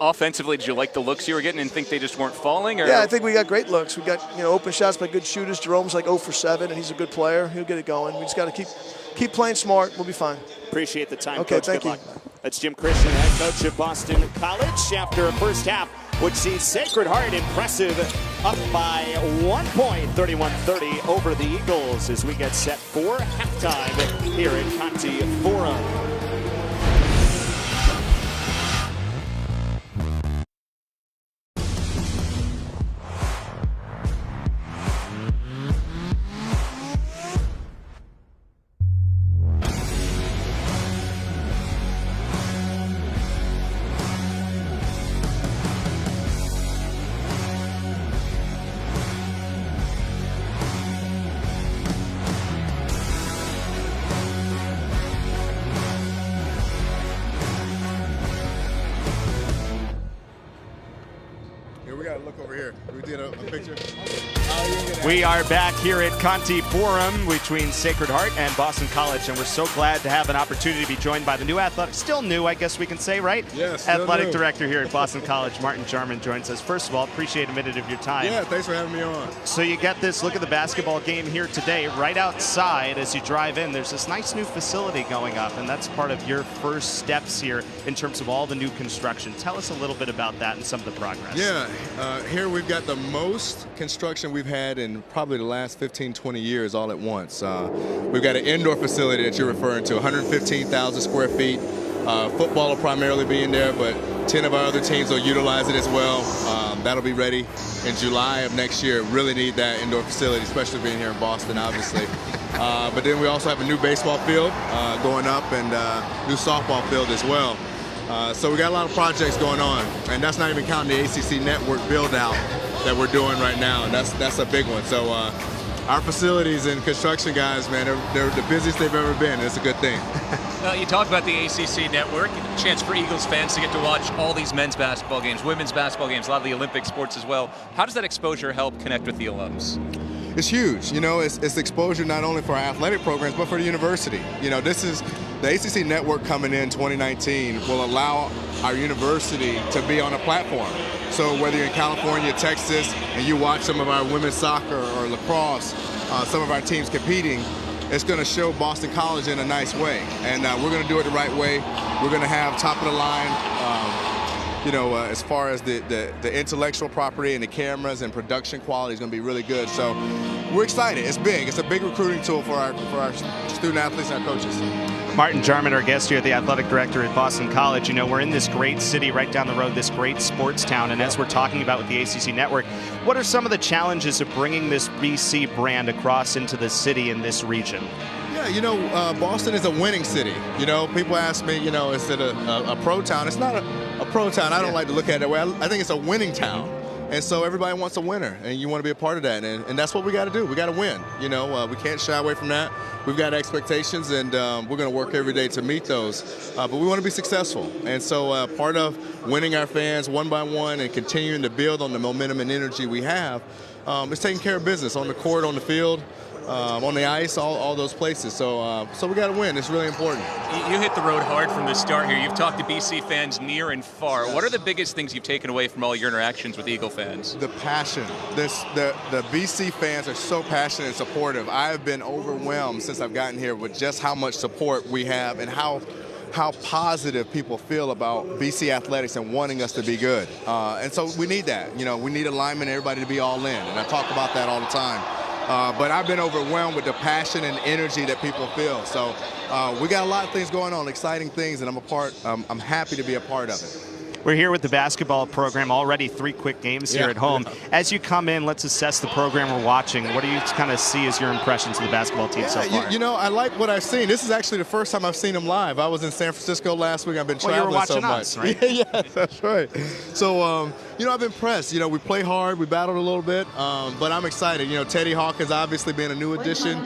Offensively, did you like the looks you were getting and think they just weren't falling? Or? Yeah, I think we got great looks. We got open shots by good shooters. Jerome's like 0 for 7, and he's a good player. He'll get it going. We just got to keep playing smart. We'll be fine. Appreciate the time, okay, Coach. Thank Good you. luck. That's Jim Christian, head coach of Boston College, after a first half which sees Sacred Heart impressive, up by 1 point, 31-30 over the Eagles, as we get set for halftime here at Conti Forum. Look over here. We did a picture. We are back here at Conti Forum between Sacred Heart and Boston College, and we're so glad to have an opportunity to be joined by the new athletic, still new, I guess we can say, right? Yes. Athletic director here at Boston College, Martin Jarman, joins us. First of all, appreciate a minute of your time. Yeah, thanks for having me on. So you get this look at the basketball game here today. Right outside, as you drive in, there's this nice new facility going up, and that's part of your first steps here in terms of all the new construction. Tell us a little bit about that and some of the progress. Yeah, here we've got the most construction we've had in probably the last 15, 20 years all at once. We've got an indoor facility that you're referring to, 115,000 square feet. Football will primarily be in there, but 10 of our other teams will utilize it as well. That'll be ready in July of next year. Really need that indoor facility, especially being here in Boston, obviously. But then we also have a new baseball field going up and new softball field as well. So we got a lot of projects going on, and that's not even counting the ACC network build out that we're doing right now, and that's a big one. So our facilities and construction guys, man, they're the busiest they've ever been. It's a good thing. You talk about the ACC network, a chance for Eagles fans to get to watch all these men's basketball games, women's basketball games, a lot of the Olympic sports as well. How does that exposure help connect with the alums? It's huge. You know, it's exposure not only for our athletic programs, but for the university. You know, this is the ACC network coming in 2019 will allow our university to be on a platform. So whether you're in California, Texas, and you watch some of our women's soccer or lacrosse, some of our teams competing, it's going to show Boston College in a nice way. And we're going to do it the right way. We're going to have top of the line, you know, as far as the intellectual property and the cameras and production quality is going to be really good. So we're excited. It's big. It's a big recruiting tool for our student athletes and our coaches. Martin Jarman, our guest here, the athletic director at Boston College. You know, we're in this great city right down the road, this great sports town, and as we're talking about with the ACC network, what are some of the challenges of bringing this BC brand across into the city in this region? Yeah, you know, Boston is a winning city. You know, people ask me, you know, is it a pro town? It's not a pro town. I don't like to look at it that way. I think it's a winning town. And so everybody wants a winner, and you want to be a part of that. And that's what we got to do. We got to win. You know, we can't shy away from that. We've got expectations, and we're going to work every day to meet those. But we want to be successful. And so part of winning our fans one by one and continuing to build on the momentum and energy we have is taking care of business on the court, on the field, on the ice, all those places. So we got to win. It's really important. You hit the road hard from the start here. You've talked to BC fans near and far. What are the biggest things you've taken away from all your interactions with Eagle fans? The passion. The BC fans are so passionate and supportive. I have been overwhelmed since I've gotten here with just how much support we have and how positive people feel about BC athletics and wanting us to be good. And so we need that. You know, we need alignment, everybody to be all in. And I talk about that all the time. But I've been overwhelmed with the passion and energy that people feel. So we got a lot of things going on, exciting things, and I'm happy to be a part of it. We're here with the basketball program, already 3 quick games here at home. As you come in, let's assess the program we're watching. What do you kind of see as your impressions of the basketball team so far? You know, I like what I've seen. This is actually the first time I've seen them live. I was in San Francisco last week. I've been traveling so much. Us, right? Yeah, that's right. So, you know, I've been impressed. You know, we play hard. We battled a little bit, but I'm excited. You know, Teddy Hawkins obviously being a new addition.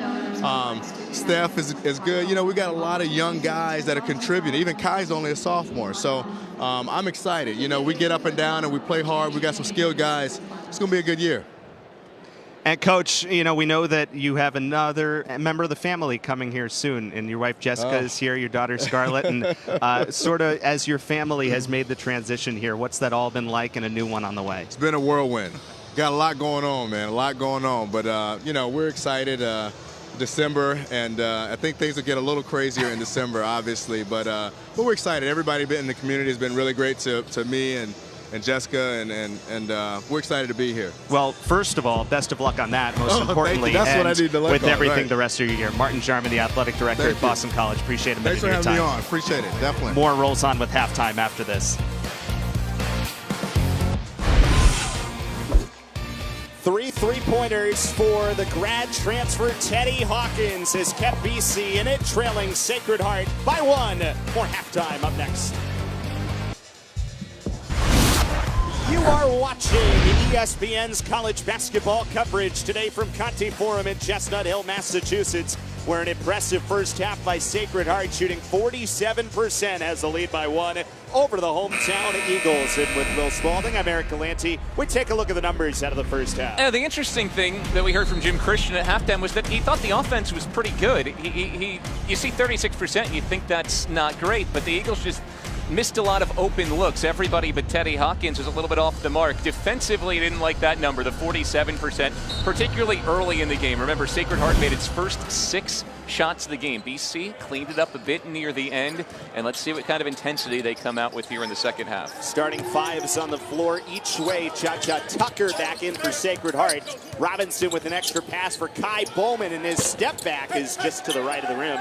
Steph is good. You know, we got a lot of young guys that are contributing. Even Kai's only a sophomore. So I'm excited. You know, we get up and down and we play hard. We got some skilled guys. It's going to be a good year. And Coach, you know, we know that you have another member of the family coming here soon, and your wife Jessica is here, your daughter Scarlett, and sort of as your family has made the transition here, what's that all been like, and a new one on the way? It's been a whirlwind. Got a lot going on, man, a lot going on. But, you know, we're excited. December, and I think things will get a little crazier in December, obviously. But we're excited. Everybody in the community has been really great to me and Jessica, and we're excited to be here. Well, first of all, best of luck on that, most importantly. That's what I need to look with on, everything right. The rest of your year. Martin Jarman, the athletic director at Boston College. Appreciate him. Thanks for having me on. Appreciate it, definitely. More rolls on with halftime after this. 3 3-pointers for the grad transfer Teddy Hawkins has kept BC in it, trailing Sacred Heart by 1. More halftime up next. You are watching ESPN's college basketball coverage today from Conte Forum in Chestnut Hill, Massachusetts, where an impressive first half by Sacred Heart, shooting 47%, has the lead by 1 over the hometown Eagles. And with Will Spalding, I'm Eric Galanti. We take a look at the numbers out of the first half. The interesting thing that we heard from Jim Christian at halftime was that he thought the offense was pretty good. You see 36%, and you think that's not great, but the Eagles just missed a lot of open looks. Everybody but Teddy Hawkins was a little bit off the mark. Defensively, didn't like that number, the 47%, particularly early in the game. Remember, Sacred Heart made its first 6 shots of the game. BC cleaned it up a bit near the end, and let's see what kind of intensity they come out with here in the second half. Starting 5s on the floor each way. Cha-Cha Tucker back in for Sacred Heart. Robinson with an extra pass for Kai Bowman, and his step back is just to the right of the rim.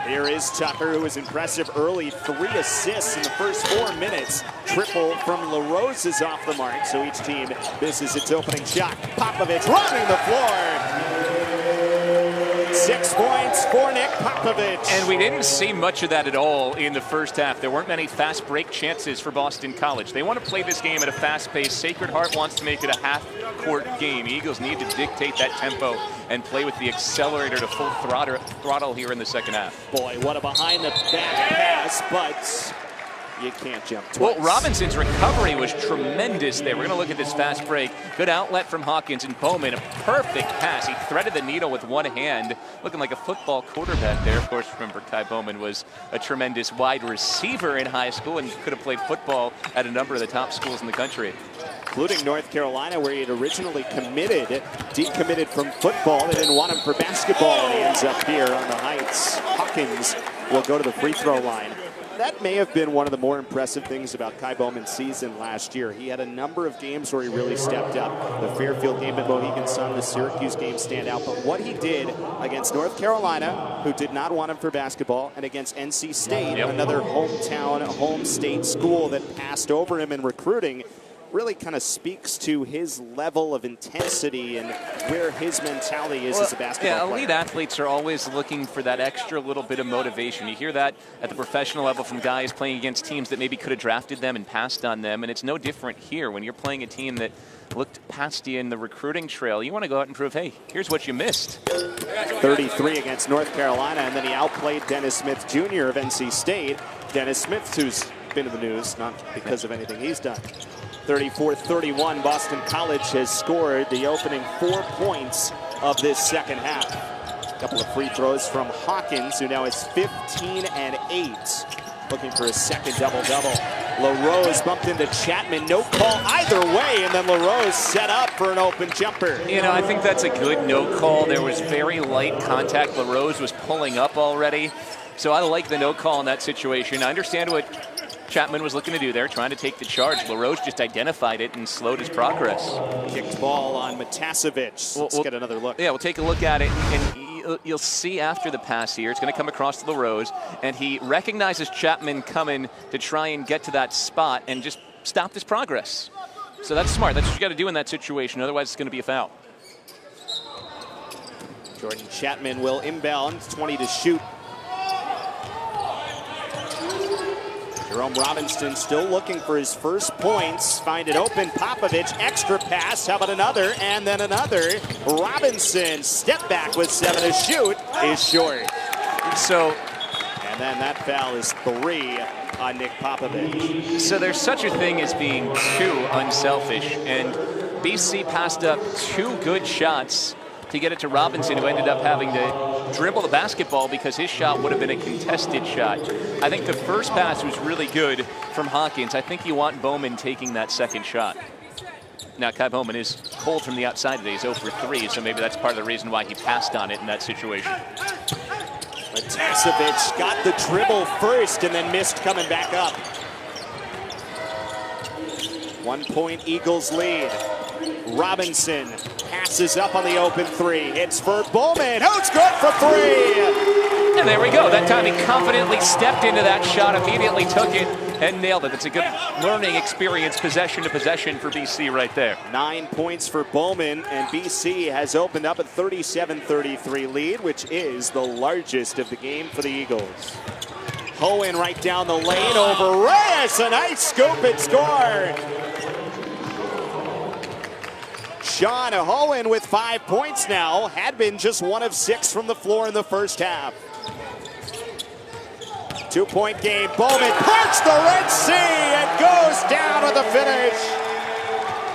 Here is Tucker, who was impressive early. 3 assists in the first 4 minutes. Triple from LaRose is off the mark, so each team misses its opening shot. Popovich running the floor. 6 points for Nick Popovich. And we didn't see much of that at all in the first half. There weren't many fast break chances for Boston College. They want to play this game at a fast pace. Sacred Heart wants to make it a half-court game. Eagles need to dictate that tempo and play with the accelerator to full throttle here in the second half. Boy, what a behind-the-back pass, but you can't jump twice. Well, Robinson's recovery was tremendous there. We're going to look at this fast break. Good outlet from Hawkins, and Bowman, a perfect pass. He threaded the needle with one hand, looking like a football quarterback there. Of course, remember, Kai Bowman was a tremendous wide receiver in high school and could have played football at a number of the top schools in the country, including North Carolina, where he had originally decommitted from football. They didn't want him for basketball, and he ends up here on the Heights. Hawkins will go to the free throw line. That may have been one of the more impressive things about Kai Bowman's season last year. He had a number of games where he really stepped up. The Fairfield game at Mohegan Sun, the Syracuse game stand out. But what he did against North Carolina, who did not want him for basketball, and against NC State, another hometown, home state school that passed over him in recruiting, really kind of speaks to his level of intensity and where his mentality is as a basketball player. Elite athletes are always looking for that extra little bit of motivation. You hear that at the professional level from guys playing against teams that maybe could have drafted them and passed on them, and it's no different here when you're playing a team that looked past you in the recruiting trail. You want to go out and prove, hey, here's what you missed. 33 against North Carolina, and then he outplayed Dennis Smith Jr. of NC State. Dennis Smith, who's been in the news, not because of anything he's done. 34-31, Boston College has scored the opening 4 points of this second half. A couple of free throws from Hawkins, who now is 15 and 8. Looking for a second double-double. LaRose bumped into Chapman. No call either way, and then LaRose set up for an open jumper. You know, I think that's a good no call. There was very light contact. LaRose was pulling up already. So I like the no call in that situation. I understand what Chapman was looking to do there, trying to take the charge. LaRose just identified it and slowed his progress. Kicked ball on Matasevich. Let's get another look. Yeah, we'll take a look at it, and you'll see after the pass here, it's going to come across to LaRose, and he recognizes Chapman coming to try and get to that spot and just stop his progress. So that's smart. That's what you got to do in that situation. Otherwise, it's going to be a foul. Jordan Chapman will inbound, 20 to shoot. Jerome Robinson still looking for his first points. Find it open. Popovich, extra pass. How about another? And then another. Robinson, step back with 7 to shoot, is short. And then that foul is 3 on Nick Popovich. So there's such a thing as being too unselfish. And BC passed up 2 good shots to get it to Robinson, who ended up having to dribble the basketball because his shot would have been a contested shot. I think the first pass was really good from Hawkins. I think you want Bowman taking that second shot. Now, Kai Bowman is cold from the outside today. He's 0 for 3, so maybe that's part of the reason why he passed on it in that situation. Matasevich got the dribble first and then missed coming back up. 1 point Eagles lead. Robinson passes up on the open 3. Hits for Bowman. Who's good for 3? And there we go. That time he confidently stepped into that shot, immediately took it, and nailed it. It's a good learning experience, possession to possession for BC right there. 9 points for Bowman, and BC has opened up a 37-33 lead, which is the largest of the game for the Eagles. Hohen right down the lane over Reyes. A nice scoop and score. Sean Hohen with 5 points now. Had been just 1 of 6 from the floor in the first half. 2-point game. Bowman punts the Red Sea and goes down with the finish.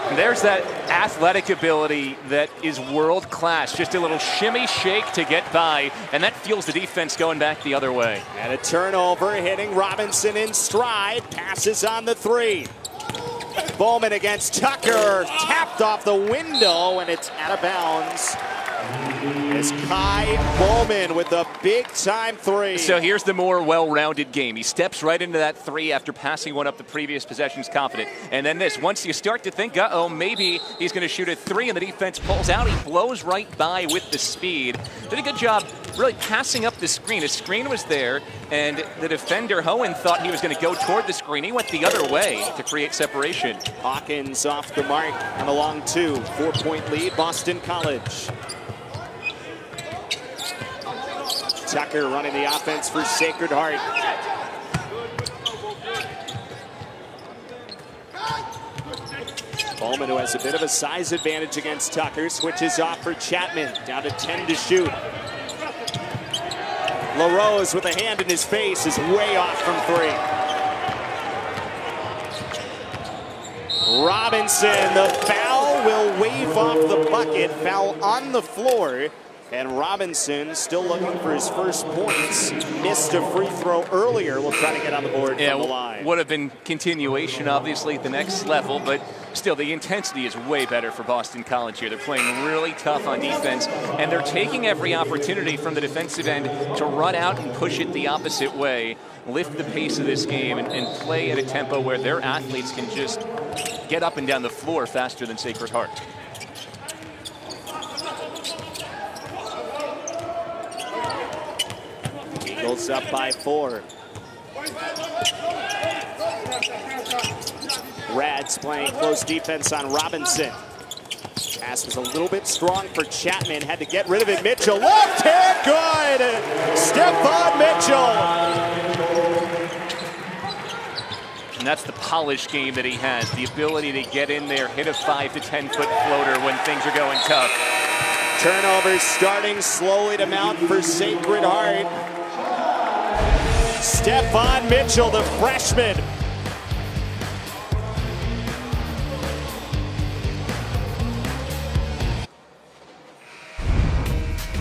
And there's that athletic ability that is world class. Just a little shimmy shake to get by, and that fuels the defense going back the other way. And a turnover, hitting Robinson in stride. Passes on the 3. Bowman against Tucker, tapped off the window, and it's out of bounds. It's Kai Bowman with a big-time 3. So here's the more well-rounded game. He steps right into that 3 after passing one up the previous possessions confident. And then this, once you start to think, uh-oh, maybe he's going to shoot a 3, and the defense pulls out. He blows right by with the speed. Did a good job really passing up the screen. His screen was there, and the defender, Hohen, thought he was going to go toward the screen. He went the other way to create separation. Hawkins off the mark on a long 2. 4-point lead, Boston College. Tucker running the offense for Sacred Heart. Bowman, who has a bit of a size advantage against Tucker, switches off for Chapman. Down to 10 to shoot. LaRose with a hand in his face is way off from 3. Robinson, the foul will wave off the bucket. Foul on the floor. And Robinson still looking for his first points. Missed a free throw earlier. We'll try to get on the board from the line. Would have been continuation, obviously, at the next level, but still, the intensity is way better for Boston College here. They're playing really tough on defense, and they're taking every opportunity from the defensive end to run out and push it the opposite way, lift the pace of this game, and play at a tempo where their athletes can just get up and down the floor faster than Sacred Heart. Eagles up by 4. Rads playing close defense on Robinson. Pass was a little bit strong for Chapman. Had to get rid of it. Mitchell, left hand, good! Stephon Mitchell. And that's the polished game that he has. The ability to get in there, hit a 5 to 10 foot floater when things are going tough. Turnovers starting slowly to mount for Sacred Heart. Stephon Mitchell, the freshman.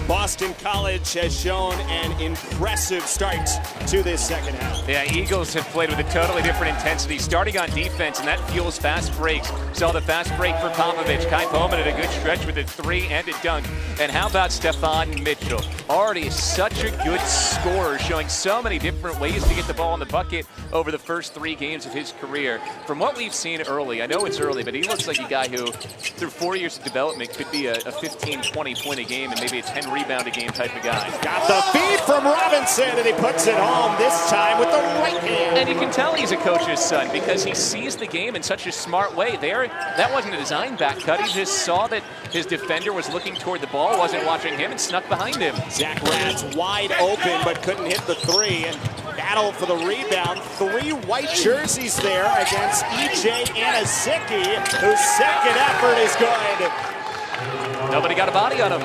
Boston College has shown an impressive start to this second half. Yeah, Eagles have played with a totally different intensity, starting on defense, and that fuels fast breaks. Saw the fast break for Popovich. Kai Bowman at a good stretch with a 3 and a dunk. And how about Stephon Mitchell? Already such a good scorer, showing so many different ways to get the ball in the bucket over the first 3 games of his career. From what we've seen early, I know it's early, but he looks like a guy who, through 4 years of development, could be a 15, 20 point a game and maybe a 10 rebound a game type of guy. Got the feed from Robinson, and he puts it home, this time with the right hand. And you can tell he's a coach's son because he sees the game in such a smart way. That wasn't a design back cut. He just saw that his defender was looking toward the ball, wasn't watching him, and snuck behind him. Zach Rads wide open, but couldn't hit the 3. And battle for the rebound. 3 white jerseys there against E.J. Anasicki, whose second effort is good. Nobody got a body on him.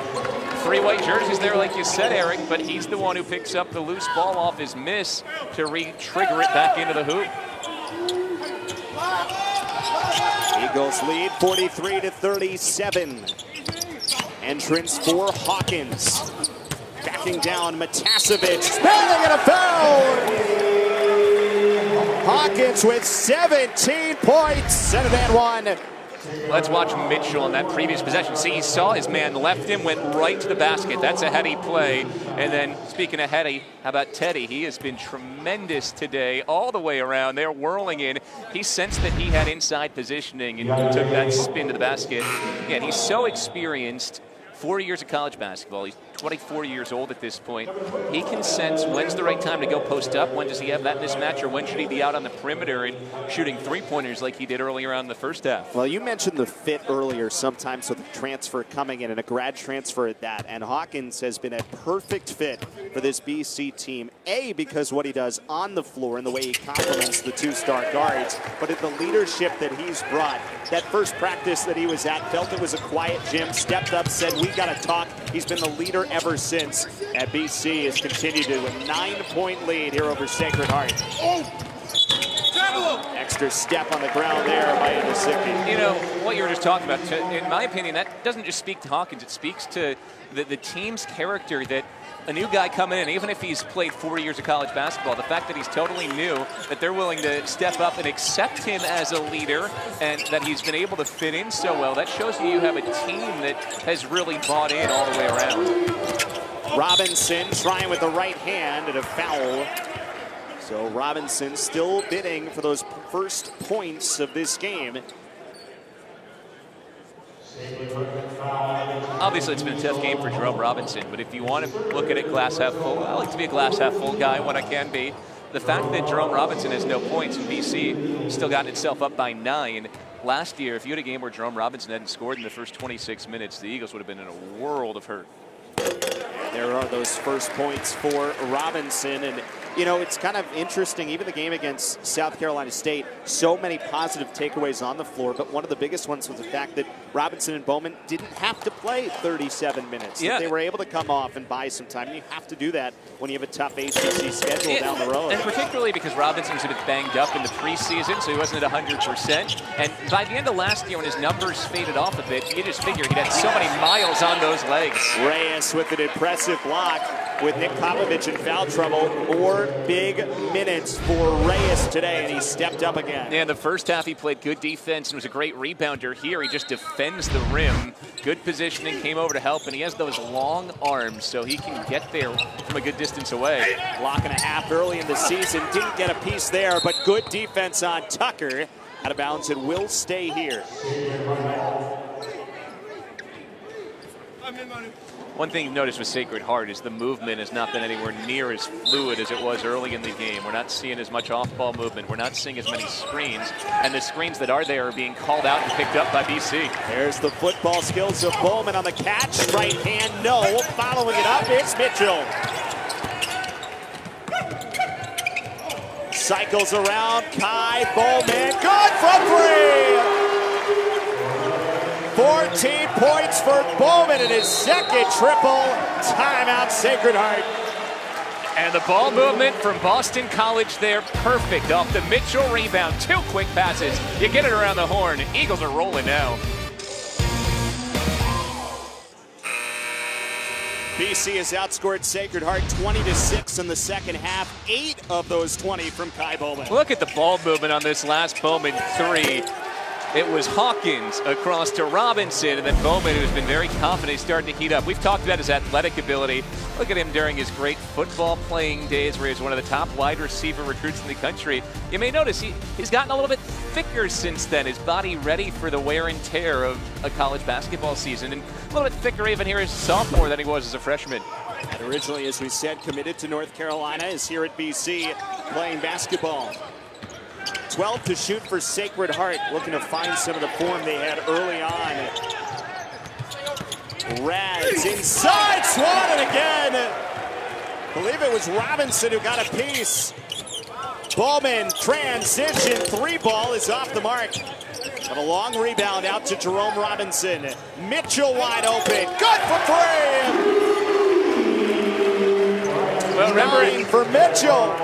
3 white jerseys there, like you said, Eric, but he's the one who picks up the loose ball off his miss to re-trigger it back into the hoop. Eagles lead 43-37. Entrance for Hawkins. Backing down Matasevich, spinning and a foul! Hawkins with 17 points and then 1. Let's watch Mitchell on that previous possession. See, he saw his man, left him, went right to the basket. That's a heady play. And then, speaking of heady, how about Teddy? He has been tremendous today all the way around. They're whirling in. He sensed that he had inside positioning and took that spin to the basket. Again, he's so experienced. 4 years of college basketball. He's 24 years old at this point. He can sense when's the right time to go post up, when does he have that mismatch, or when should he be out on the perimeter and shooting 3-pointers like he did earlier on in the first half. Well, you mentioned the fit earlier, sometimes with a transfer coming in and a grad transfer at that, and Hawkins has been a perfect fit for this BC team, A, because what he does on the floor and the way he complements the 2-star guards, but in the leadership that he's brought. That first practice that he was at, felt it was a quiet gym, stepped up, said, we got to talk. He's been the leader ever since. At BC has continued to a 9-point lead here over Sacred Heart. Extra step on the ground there by Anasicki. You know, what you were just talking about, in my opinion, that doesn't just speak to Hawkins. It speaks to the team's character, that a new guy coming in, even if he's played 4 years of college basketball, the fact that he's totally new, that they're willing to step up and accept him as a leader, and that he's been able to fit in so well, that shows you have a team that has really bought in all the way around. Robinson trying with the right hand and a foul. So Robinson still bidding for those first points of this game. Obviously, it's been a tough game for Jerome Robinson, but if you want to look at it glass half full, I like to be a glass half full guy when I can be. The fact that Jerome Robinson has no points in BC, still gotten itself up by 9. Last year, if you had a game where Jerome Robinson hadn't scored in the first 26 minutes, the Eagles would have been in a world of hurt. There are those first points for Robinson, and you know, it's kind of interesting, even the game against South Carolina State, so many positive takeaways on the floor, but one of the biggest ones was the fact that Robinson and Bowman didn't have to play 37 minutes. Yeah. That they were able to come off and buy some time, and you have to do that when you have a tough ACC schedule down the road. And particularly because Robinson was a bit banged up in the preseason, so he wasn't at 100%. And by the end of last year, when his numbers faded off a bit, you just figure he'd had so many miles on those legs. Reyes with an impressive block with Nick Popovich in foul trouble. More big minutes for Reyes today, and he stepped up again. Yeah, in the first half, he played good defense and was a great rebounder. Here, he just defends the rim. Good positioning, came over to help, and he has those long arms, so he can get there from a good distance away. Block and a half early in the season. Didn't get a piece there, but good defense on Tucker. Out of bounds, and will stay here. One thing you've noticed with Sacred Heart is the movement has not been anywhere near as fluid as it was early in the game. We're not seeing as much off-ball movement. We're not seeing as many screens. And the screens that are there are being called out and picked up by BC. There's the football skills of Bowman on the catch. Right hand, no. Following it up, it's Mitchell. Cycles around, Kai Bowman, good from 3! 14 points for Bowman in his second triple. Timeout, Sacred Heart. And the ball movement from Boston College there, perfect off the Mitchell rebound. 2 quick passes. You get it around the horn. Eagles are rolling now. BC has outscored Sacred Heart 20-6 in the second half. 8 of those 20 from Kai Bowman. Look at the ball movement on this last Bowman 3. It was Hawkins across to Robinson, and then Bowman, who's been very confident, starting to heat up. We've talked about his athletic ability. Look at him during his great football playing days where he was one of the top wide receiver recruits in the country. You may notice he's gotten a little bit thicker since then. His body ready for the wear and tear of a college basketball season, and a little bit thicker even here as a sophomore than he was as a freshman. And originally, as we said, committed to North Carolina, is here at BC playing basketball. 12 to shoot for Sacred Heart, looking to find some of the form they had early on. Raz inside, Swan, and again, I believe it was Robinson who got a piece. Bowman, transition, 3-ball is off the mark. But a long rebound out to Jerome Robinson. Mitchell wide open, good for 3! Well, remember 9 for Mitchell.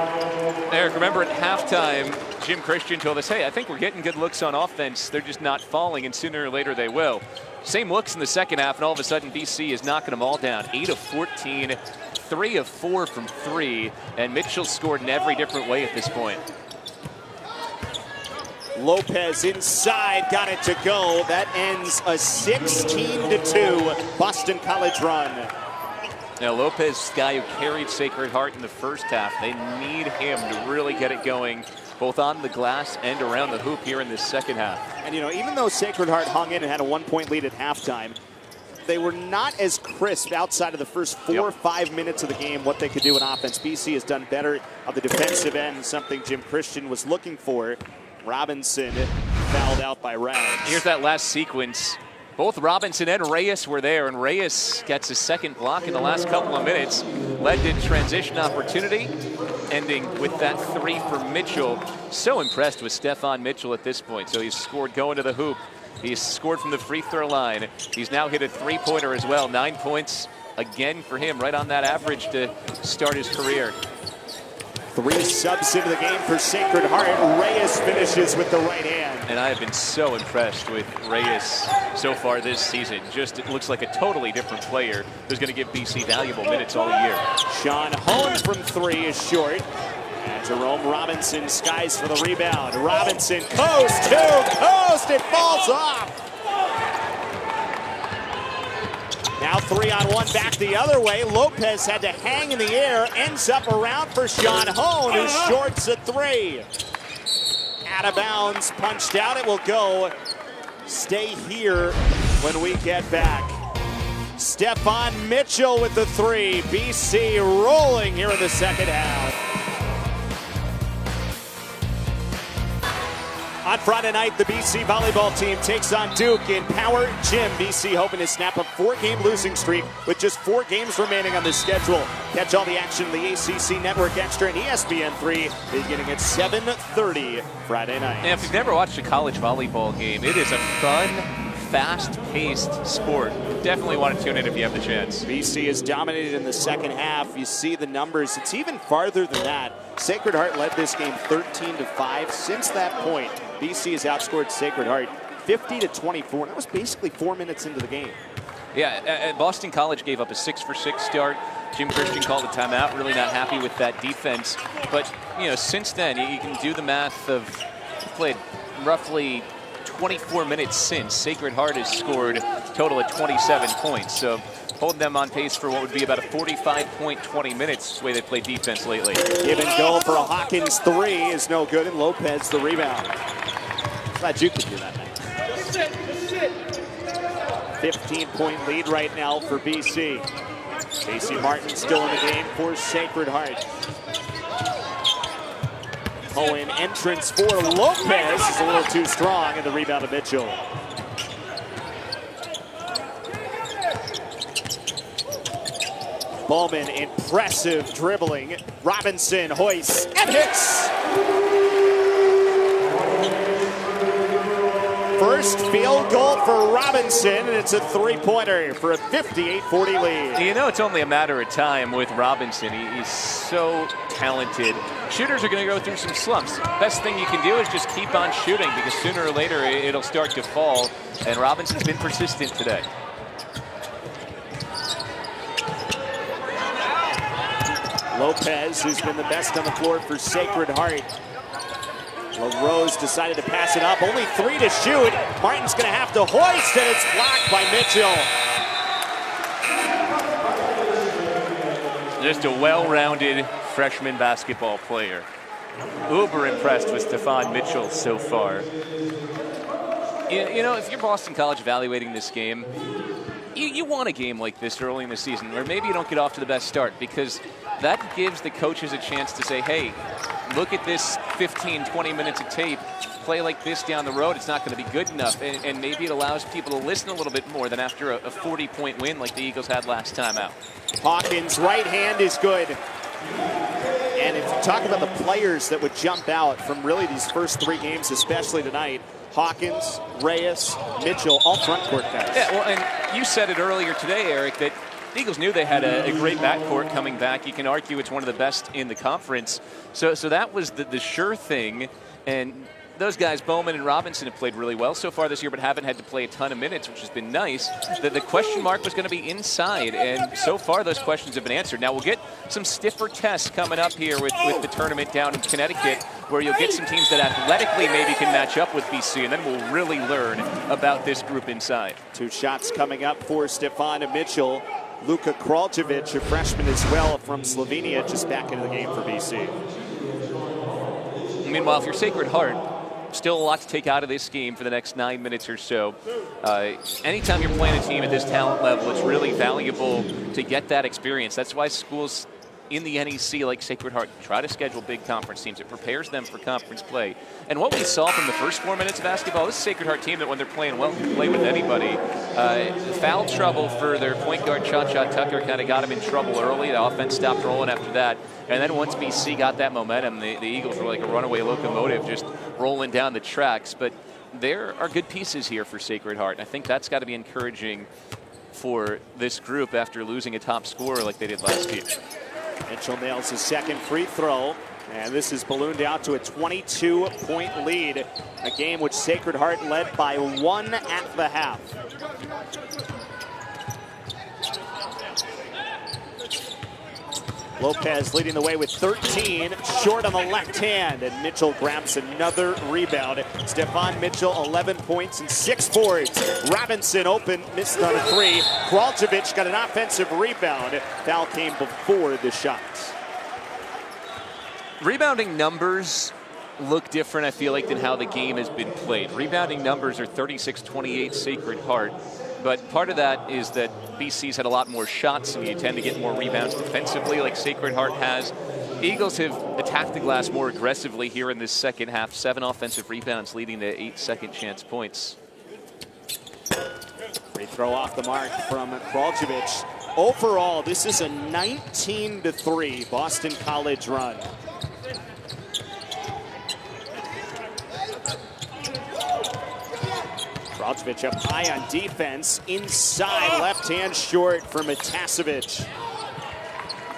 Eric, remember at halftime, Jim Christian told us, hey, I think we're getting good looks on offense. They're just not falling, and sooner or later they will. Same looks in the second half, and all of a sudden BC is knocking them all down. 8 of 14, 3 of 4 from 3, and Mitchell scored in every different way at this point. Lopez inside, got it to go. That ends a 16-2 Boston College run. Now Lopez, guy who carried Sacred Heart in the first half, they need him to really get it going, both on the glass and around the hoop here in this second half. And, you know, even though Sacred Heart hung in and had a 1-point lead at halftime, they were not as crisp outside of the first 4 or 5 minutes of the game what they could do in offense. BC has done better on the defensive end, something Jim Christian was looking for. Robinson fouled out by Raz. Here's that last sequence. Both Robinson and Reyes were there, and Reyes gets a second block in the last couple of minutes. Led to transition opportunity, ending with that 3 for Mitchell. So impressed with Stefan Mitchell at this point. So he's scored going to the hoop. He's scored from the free throw line. He's now hit a 3-pointer as well. 9 points again for him, right on that average to start his career. 3 subs into the game for Sacred Heart. Reyes finishes with the right hand. And I have been so impressed with Reyes so far this season. Just, it looks like a totally different player who's going to give BC valuable minutes all year. Sean Hone from 3 is short. And Jerome Robinson skies for the rebound. Robinson, coast to coast, it falls off. Now 3-on-1 back the other way. Lopez had to hang in the air, ends up around for Sean Hone, who shorts a 3. Out of bounds, punched out, it will go. Stay here when we get back. Stefan Mitchell with the 3. BC rolling here in the second half. On Friday night, the BC volleyball team takes on Duke in Power Gym. BC hoping to snap a 4-game losing streak with just 4 games remaining on the schedule. Catch all the action on the ACC Network Extra and ESPN3 beginning at 7:30 Friday night. And if you've never watched a college volleyball game, it is a fun, fast-paced sport. Definitely want to tune in if you have the chance. BC is dominated in the second half. You see the numbers. It's even farther than that. Sacred Heart led this game 13-5. Since that point, BC has outscored Sacred Heart 50-24. That was basically 4 minutes into the game. Yeah, Boston College gave up a 6-for-6 start. Jim Christian called a timeout. Really not happy with that defense. But, you know, since then, you can do the math of played roughly 24 minutes since. Sacred Heart has scored a total of 27 points. So holding them on pace for what would be about a 45-point 20 minutes the way they play defense lately. Give and go for a Hawkins 3 is no good, and Lopez the rebound. Glad you could do that, man. 15-point lead right now for BC. Casey Martin still in the game for Sacred Heart. Cohen entrance for Lopez is a little too strong, and the rebound to Mitchell. Bowman, impressive dribbling. Robinson hoists and hits. First field goal for Robinson, and it's a three-pointer for a 58-40 lead. You know, it's only a matter of time with Robinson. He's so talented. Shooters are going to go through some slumps. Best thing you can do is just keep on shooting, because sooner or later it'll start to fall, and Robinson's been persistent today. Lopez, who's been the best on the floor for Sacred Heart. LaRose decided to pass it up. Only 3 to shoot. Martin's going to have to hoist, and it's blocked by Mitchell. Just a well-rounded freshman basketball player. Uber impressed with Stephon Mitchell so far. You know, if you're Boston College evaluating this game, you want a game like this early in the season, or maybe you don't get off to the best start, because that gives the coaches a chance to say, hey, look at this 15, 20 minutes of tape. Play like this down the road, it's not going to be good enough. And maybe it allows people to listen a little bit more than after a 40-point win like the Eagles had last time out. Hawkins' right hand is good. And if you talk about the players that would jump out from really these first 3 games, especially tonight, Hawkins, Reyes, Mitchell, all front court guys. Yeah, well, and you said it earlier today, Eric, that the Eagles knew they had a great backcourt coming back. You can argue it's one of the best in the conference. So that was the sure thing. And those guys, Bowman and Robinson, have played really well so far this year, but haven't had to play a ton of minutes, which has been nice. The question mark was going to be inside, and so far those questions have been answered. Now we'll get some stiffer tests coming up here with the tournament down in Connecticut, where you'll get some teams that athletically maybe can match up with BC, and then we'll really learn about this group inside. 2 shots coming up for Stephon Mitchell. Luka Kraljevic, a freshman as well from Slovenia, just back into the game for BC. Meanwhile, if you're Sacred Heart, still a lot to take out of this game for the next 9 minutes or so. Anytime you're playing a team at this talent level, it's really valuable to get that experience. That's why schools in the NEC like Sacred Heart try to schedule big conference teams. It prepares them for conference play. And what we saw from the first 4 minutes of basketball, this Sacred Heart team that when they're playing well can play with anybody. Foul trouble for their point guard, Cha-Cha Tucker, kind of got him in trouble early. The offense stopped rolling after that. And then once BC got that momentum, the Eagles were like a runaway locomotive just rolling down the tracks. But there are good pieces here for Sacred Heart. And I think that's got to be encouraging for this group after losing a top scorer like they did last year. Mitchell nails his second free throw, and this is ballooned out to a 22-point lead, a game which Sacred Heart led by 1 at the half. Lopez leading the way with 13, short on the left hand, and Mitchell grabs another rebound. Stephon Mitchell, 11 points and 6 boards. Robinson open, missed on a 3. Kraljevic got an offensive rebound. Foul came before the shots. Rebounding numbers look different, I feel like, than how the game has been played. Rebounding numbers are 36-28 Sacred Heart. But part of that is that BC's had a lot more shots, and you tend to get more rebounds defensively like Sacred Heart has. Eagles have attacked the glass more aggressively here in this second half. 7 offensive rebounds leading to 8 second chance points. Free throw off the mark from Kraljevic. Overall, this is a 19-3 Boston College run. Kraljevic up high on defense, inside, left hand short for Matasevic.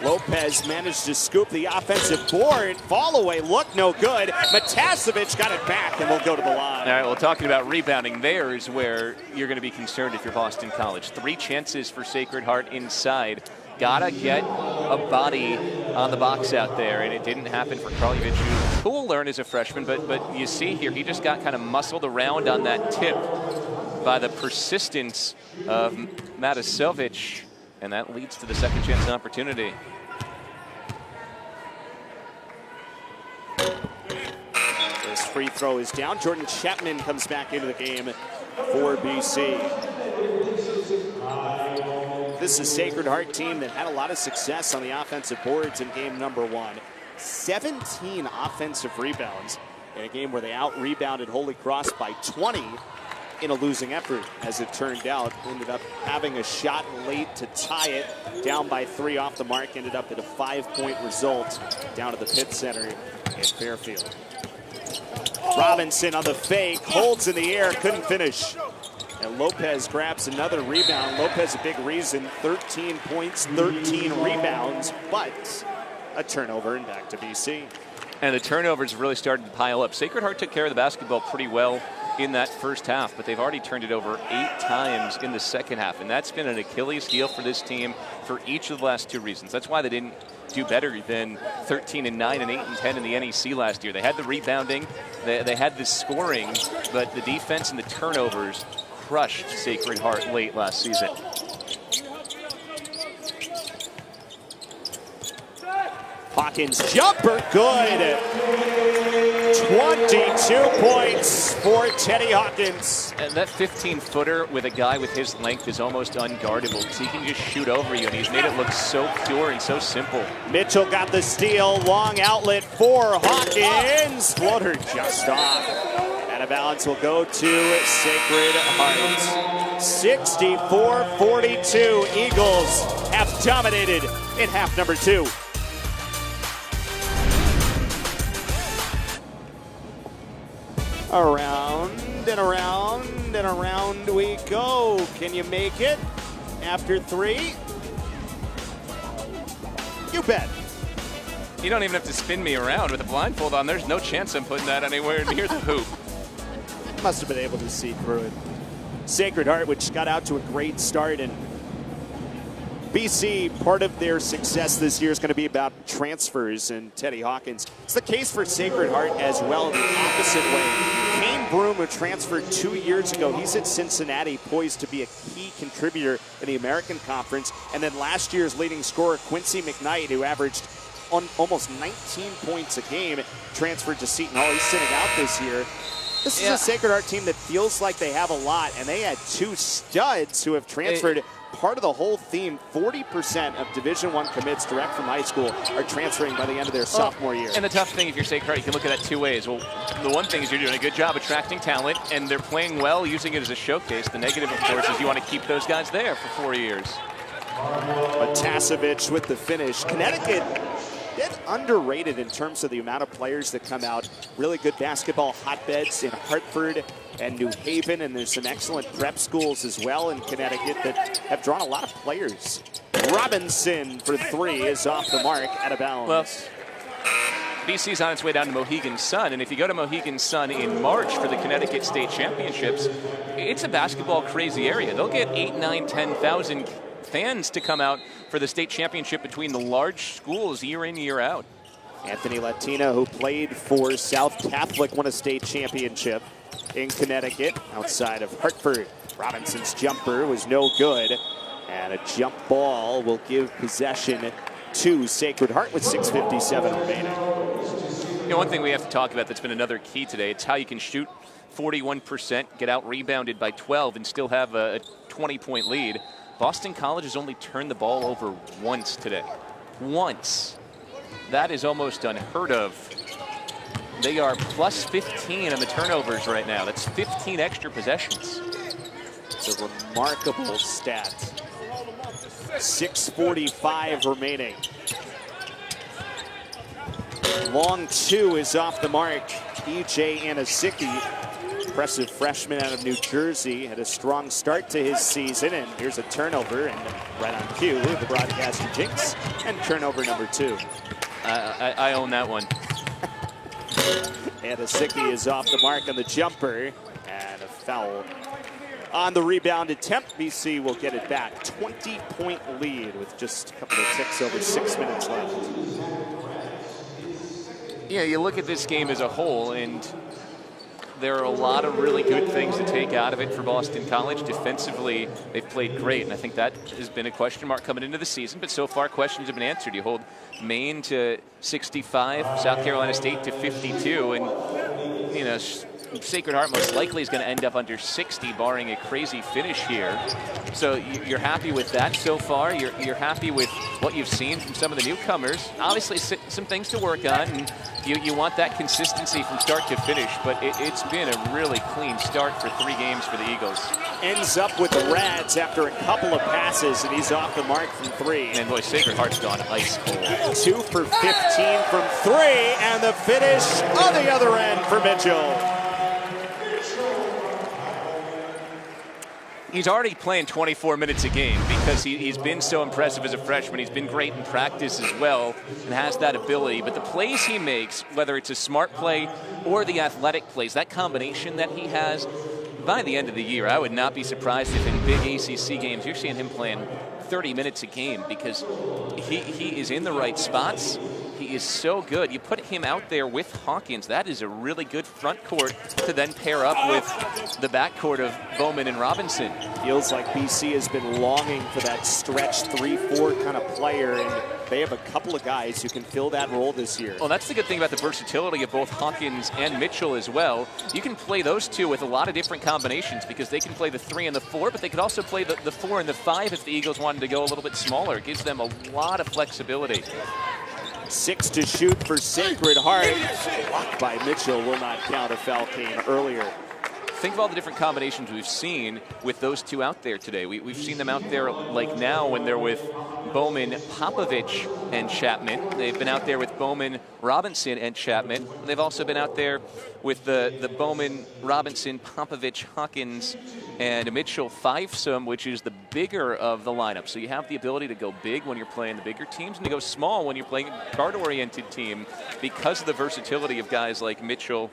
Lopez managed to scoop the offensive board. Fall away, look no good. Matasevic got it back and will go to the line. All right, well, talking about rebounding, there is where you're going to be concerned if you're Boston College. 3 chances for Sacred Heart inside. Gotta get a body on the box out there, and it didn't happen for Kraljevic, who will learn as a freshman, but you see here, he just got kind of muscled around on that tip by the persistence of Matasevic, and that leads to the second chance opportunity. This free throw is down. Jordan Chapman comes back into the game for BC. This is a Sacred Heart team that had a lot of success on the offensive boards in game number 1. 17 offensive rebounds in a game where they out-rebounded Holy Cross by 20 in a losing effort, as it turned out. Ended up having a shot late to tie it, down by 3 off the mark, ended up at a 5-point result down at the Pitt Center in Fairfield. Robinson on the fake, holds in the air, couldn't finish. And Lopez grabs another rebound. Lopez a big reason, 13 points, 13 rebounds, but a turnover and back to BC. And the turnovers really started to pile up. Sacred Heart took care of the basketball pretty well in that first half, but they've already turned it over 8 times in the second half, and that's been an Achilles heel for this team for each of the last 2 reasons. That's why they didn't do better than 13 and 9 and 8 and 10 in the NEC last year. They had the rebounding, they had the scoring, but the defense and the turnovers crushed Sacred Heart late last season. Hawkins jumper, good. 22 points for Teddy Hawkins. And that 15-footer with a guy with his length is almost unguardable because he can just shoot over you, and he's made it look so pure and so simple. Mitchell got the steal, long outlet for Hawkins. Floater just off. Out of bounds will go to Sacred Heart. 64-42. Eagles have dominated in half number 2. Around and around and around we go. Can you make it after 3? You bet. You don't even have to spin me around with a blindfold on. There's no chance I'm putting that anywhere near the hoop. Must have been able to see through it. Sacred Heart, which got out to a great start, and BC, part of their success this year is going to be about transfers and Teddy Hawkins. It's the case for Sacred Heart as well in the opposite way. Kane Broom, who transferred 2 years ago, he's at Cincinnati, poised to be a key contributor in the American Conference. And then last year's leading scorer, Quincy McKnight, who averaged almost 19 points a game, transferred to Seton Hall. He's sitting out this year. This is a Sacred Heart team that feels like they have a lot, and they had 2 studs who have transferred. Part of the whole theme, 40% of Division I commits direct from high school are transferring by the end of their sophomore year. And the tough thing, if you're Sacred Heart, you can look at that 2 ways. Well, the one thing is you're doing a good job attracting talent, and they're playing well, using it as a showcase. The negative, of course, is you want to keep those guys there for 4 years. Tasevich with the finish. Connecticut, bit underrated in terms of the amount of players that come out. Really good basketball hotbeds in Hartford and New Haven, and there's some excellent prep schools as well in Connecticut that have drawn a lot of players. Robinson for 3 is off the mark, out of bounds. Well, BC's on its way down to Mohegan Sun, and if you go to Mohegan Sun in March for the Connecticut State Championships, it's a basketball crazy area. They'll get 8, 9, 10,000 fans to come out for the state championship between the large schools year in, year out. Anthony Latina, who played for South Catholic, won a state championship in Connecticut outside of Hartford. Robinson's jumper was no good, and a jump ball will give possession to Sacred Heart with 6:57 remaining. You know, one thing we have to talk about that's been another key today, it's how you can shoot 41%, get out rebounded by 12, and still have a 20-point lead. Boston College has only turned the ball over once today. Once. That is almost unheard of. They are plus 15 on the turnovers right now. That's 15 extra possessions. It's a remarkable stat. 6:45 remaining. Long 2 is off the mark. E.J. Anasicki, impressive freshman out of New Jersey, had a strong start to his season, and here's a turnover, and right on cue, the broadcaster jinx, and turnover number 2. I own that one. Anasicki is off the mark on the jumper, and a foul on the rebound attempt. BC will get it back. 20-point lead with just a couple of ticks over 6 minutes left. Yeah, you look at this game as a whole, and there are a lot of really good things to take out of it for Boston College. Defensively, they've played great, and I think that has been a question mark coming into the season, but so far questions have been answered. You hold Maine to 65, South Carolina State to 52, and you know, Sacred Heart most likely is going to end up under 60, barring a crazy finish here. So you're happy with that so far. You're happy with what you've seen from some of the newcomers. Obviously, some things to work on, and you want that consistency from start to finish, but it's been a really clean start for 3 games for the Eagles. Ends up with the Rads after a couple of passes, and he's off the mark from 3. And boy, Sacred Heart's gone ice cold. 2 for 15 from 3, and the finish on the other end for Mitchell. He's already playing 24 minutes a game because he's been so impressive as a freshman. He's been great in practice as well and has that ability. But the plays he makes, whether it's a smart play or the athletic plays, that combination that he has, by the end of the year, I would not be surprised if in big ACC games you're seeing him playing 30 minutes a game because he is in the right spots. He is so good. You put him out there with Hawkins, that is a really good front court to then pair up with the backcourt of Bowman and Robinson. Feels like BC has been longing for that stretch 3-4 kind of player, and they have a couple of guys who can fill that role this year. Well, that's the good thing about the versatility of both Hawkins and Mitchell as well. You can play those two with a lot of different combinations because they can play the 3 and the 4, but they could also play the 4 and the 5 if the Eagles wanted to go a little bit smaller. It gives them a lot of flexibility. 6 to shoot for Sacred Heart. Blocked by Mitchell, will not count. A foul came earlier. Think of all the different combinations we've seen with those two out there today. We've seen them out there like now when they're with Bowman, Popovich, and Chapman. They've been out there with Bowman, Robinson, and Chapman. They've also been out there with the Bowman, Robinson, Popovich, Hawkins, and Mitchell fivesome, which is the bigger of the lineup. So you have the ability to go big when you're playing the bigger teams and to go small when you're playing a guard-oriented team because of the versatility of guys like Mitchell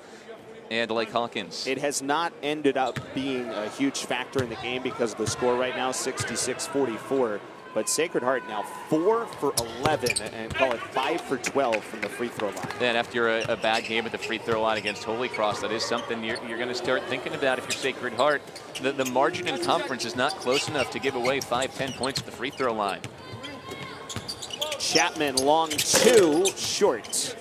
and like Hawkins. It has not ended up being a huge factor in the game because of the score right now, 66-44. But Sacred Heart now 4 for 11 and call it 5 for 12 from the free throw line. And after a bad game at the free throw line against Holy Cross, that is something you're going to start thinking about if you're Sacred Heart. The margin in conference is not close enough to give away 5-10 points at the free throw line. Chapman long 2, short.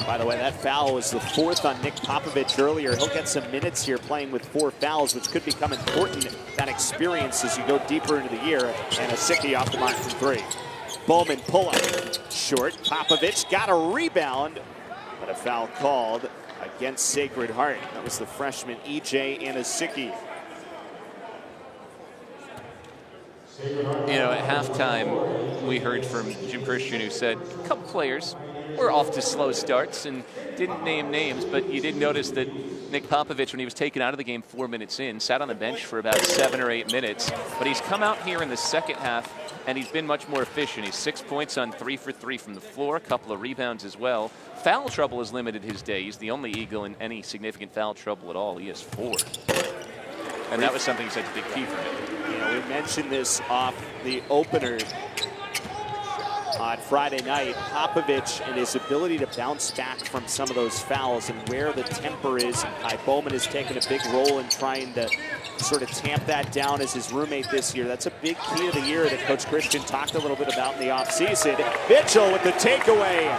By the way, that foul was the 4th on Nick Popovich earlier. He'll get some minutes here playing with 4 fouls, which could become important, that experience as you go deeper into the year. And Asicki off the mark from 3. Bowman pull up, short. Popovich got a rebound, but a foul called against Sacred Heart. That was the freshman EJ Anasicki. You know, at halftime, we heard from Jim Christian, who said a couple players were off to slow starts and didn't name names, but you did notice that Nick Popovich, when he was taken out of the game 4 minutes in, sat on the bench for about 7 or 8 minutes. But he's come out here in the second half, and he's been much more efficient. He's 6 points on 3 for 3 from the floor, a couple of rebounds as well. Foul trouble has limited his day. He's the only Eagle in any significant foul trouble at all. He has 4. And that was something he said a big key for him. You know, we mentioned this off the opener on Friday night. Popovich and his ability to bounce back from some of those fouls and where the temper is. And Kai Bowman has taken a big role in trying to sort of tamp that down as his roommate this year. That's a big key of the year that Coach Christian talked a little bit about in the offseason. Mitchell with the takeaway.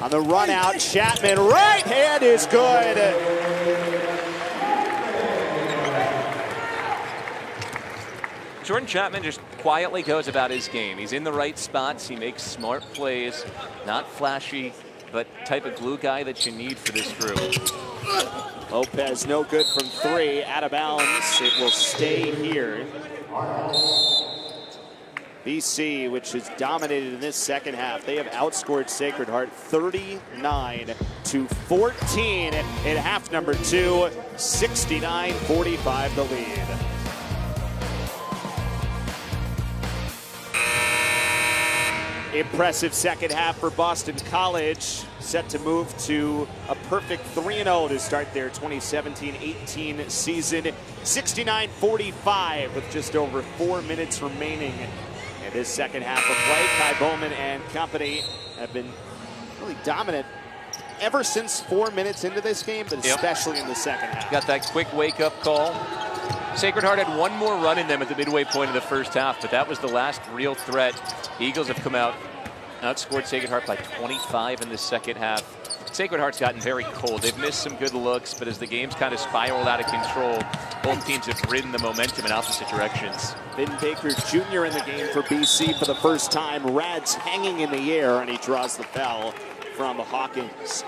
On the run out, Chapman, right hand is good. Jordan Chapman just quietly goes about his game. He's in the right spots. He makes smart plays, not flashy, but type of glue guy that you need for this group. Lopez no good from 3, out of bounds. It will stay here. BC, which has dominated in this second half, they have outscored Sacred Heart 39-14 in half number 2, 69-45 the lead. Impressive second half for Boston College, set to move to a perfect 3-0 to start their 2017-18 season. 69-45 with just over 4 minutes remaining in this second half of play. Kai Bowman and company have been really dominant ever since 4 minutes into this game, but especially in the second half. Got that quick wake-up call. Sacred Heart had one more run in them at the midway point of the first half, but that was the last real threat. Eagles have come out Outscored Sacred Heart by 25 in the second half. Sacred Heart's gotten very cold. They've missed some good looks, but as the game's kind of spiraled out of control, both teams have ridden the momentum in opposite directions. Vin Baker Jr. in the game for BC for the first time. Rad's hanging in the air, and he draws the foul from Hawkins.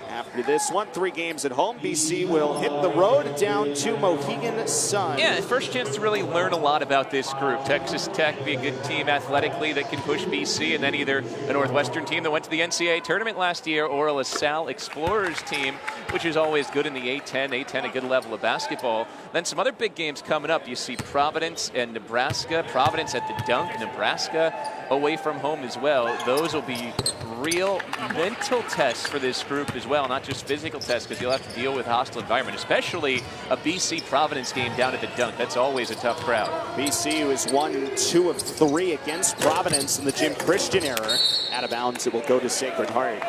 After this one, 3 games at home, BC will hit the road down to Mohegan Sun. Yeah, first chance to really learn a lot about this group. Texas Tech be a good team athletically that can push BC, and then either a Northwestern team that went to the NCAA tournament last year or a LaSalle Explorers team, which is always good in the A-10. A-10, a good level of basketball. Then some other big games coming up. You see Providence and Nebraska. Providence at the Dunk, Nebraska away from home as well. Those will be real mental tests for this group as well, not just physical tests, because you'll have to deal with hostile environment, especially a BC Providence game down at the Dunk. That's always a tough crowd. BC was 1-2 of 3 against Providence in the Jim Christian era. Out of bounds, it will go to Sacred Heart.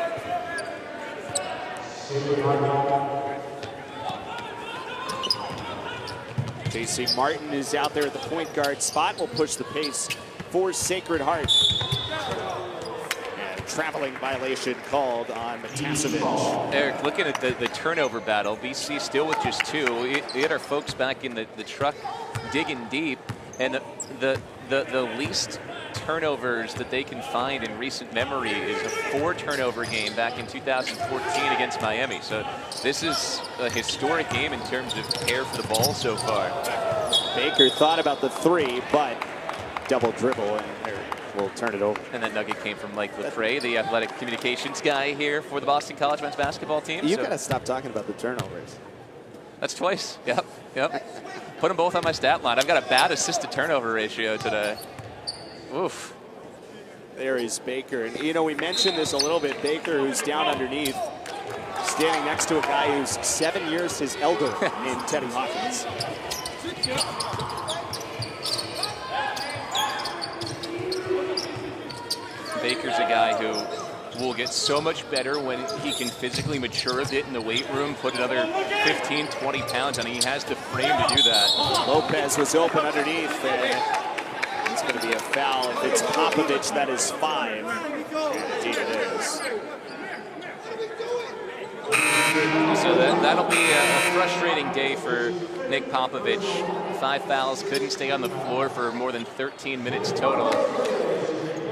J.C. Martin is out there at the point guard spot. Will push the pace for Sacred Heart. And traveling violation called on Matasevich. Eric, looking at the turnover battle, BC still with just 2. We had our folks back in the truck digging deep, and the least turnovers that they can find in recent memory is a 4-turnover game back in 2014 against Miami. So this is a historic game in terms of care for the ball so far. Baker thought about the 3, but double dribble, and we'll turn it over. And that nugget came from Mike Lefray, the athletic communications guy here for the Boston College men's basketball team. You gotta stop talking about the turnovers. That's twice. Yep. Put them both on my stat line. I've got a bad assist-to-turnover ratio today. Oof. There is Baker. And, you know, we mentioned this a little bit. Baker, who's down underneath, standing next to a guy who's 7 years his elder in Teddy Hawkins. Baker's a guy who will get so much better when he can physically mature a bit in the weight room, put another 15, 20 pounds on. He has the frame to do that. Lopez was open underneath, and it's going to be a foul. If it's Popovich, that is 5. And indeed it is. So that'll be a frustrating day for Nick Popovich. 5 fouls, couldn't stay on the floor for more than 13 minutes total.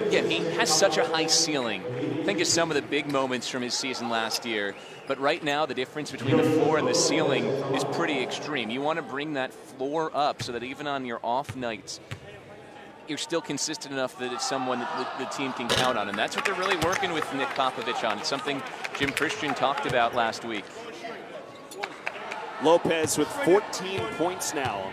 Again, he has such a high ceiling. Think of some of the big moments from his season last year. But right now, the difference between the floor and the ceiling is pretty extreme. You want to bring that floor up so that even on your off nights, you're still consistent enough that it's someone that the team can count on. And that's what they're really working with Nick Popovich on. It's something Jim Christian talked about last week. Lopez with 14 points now.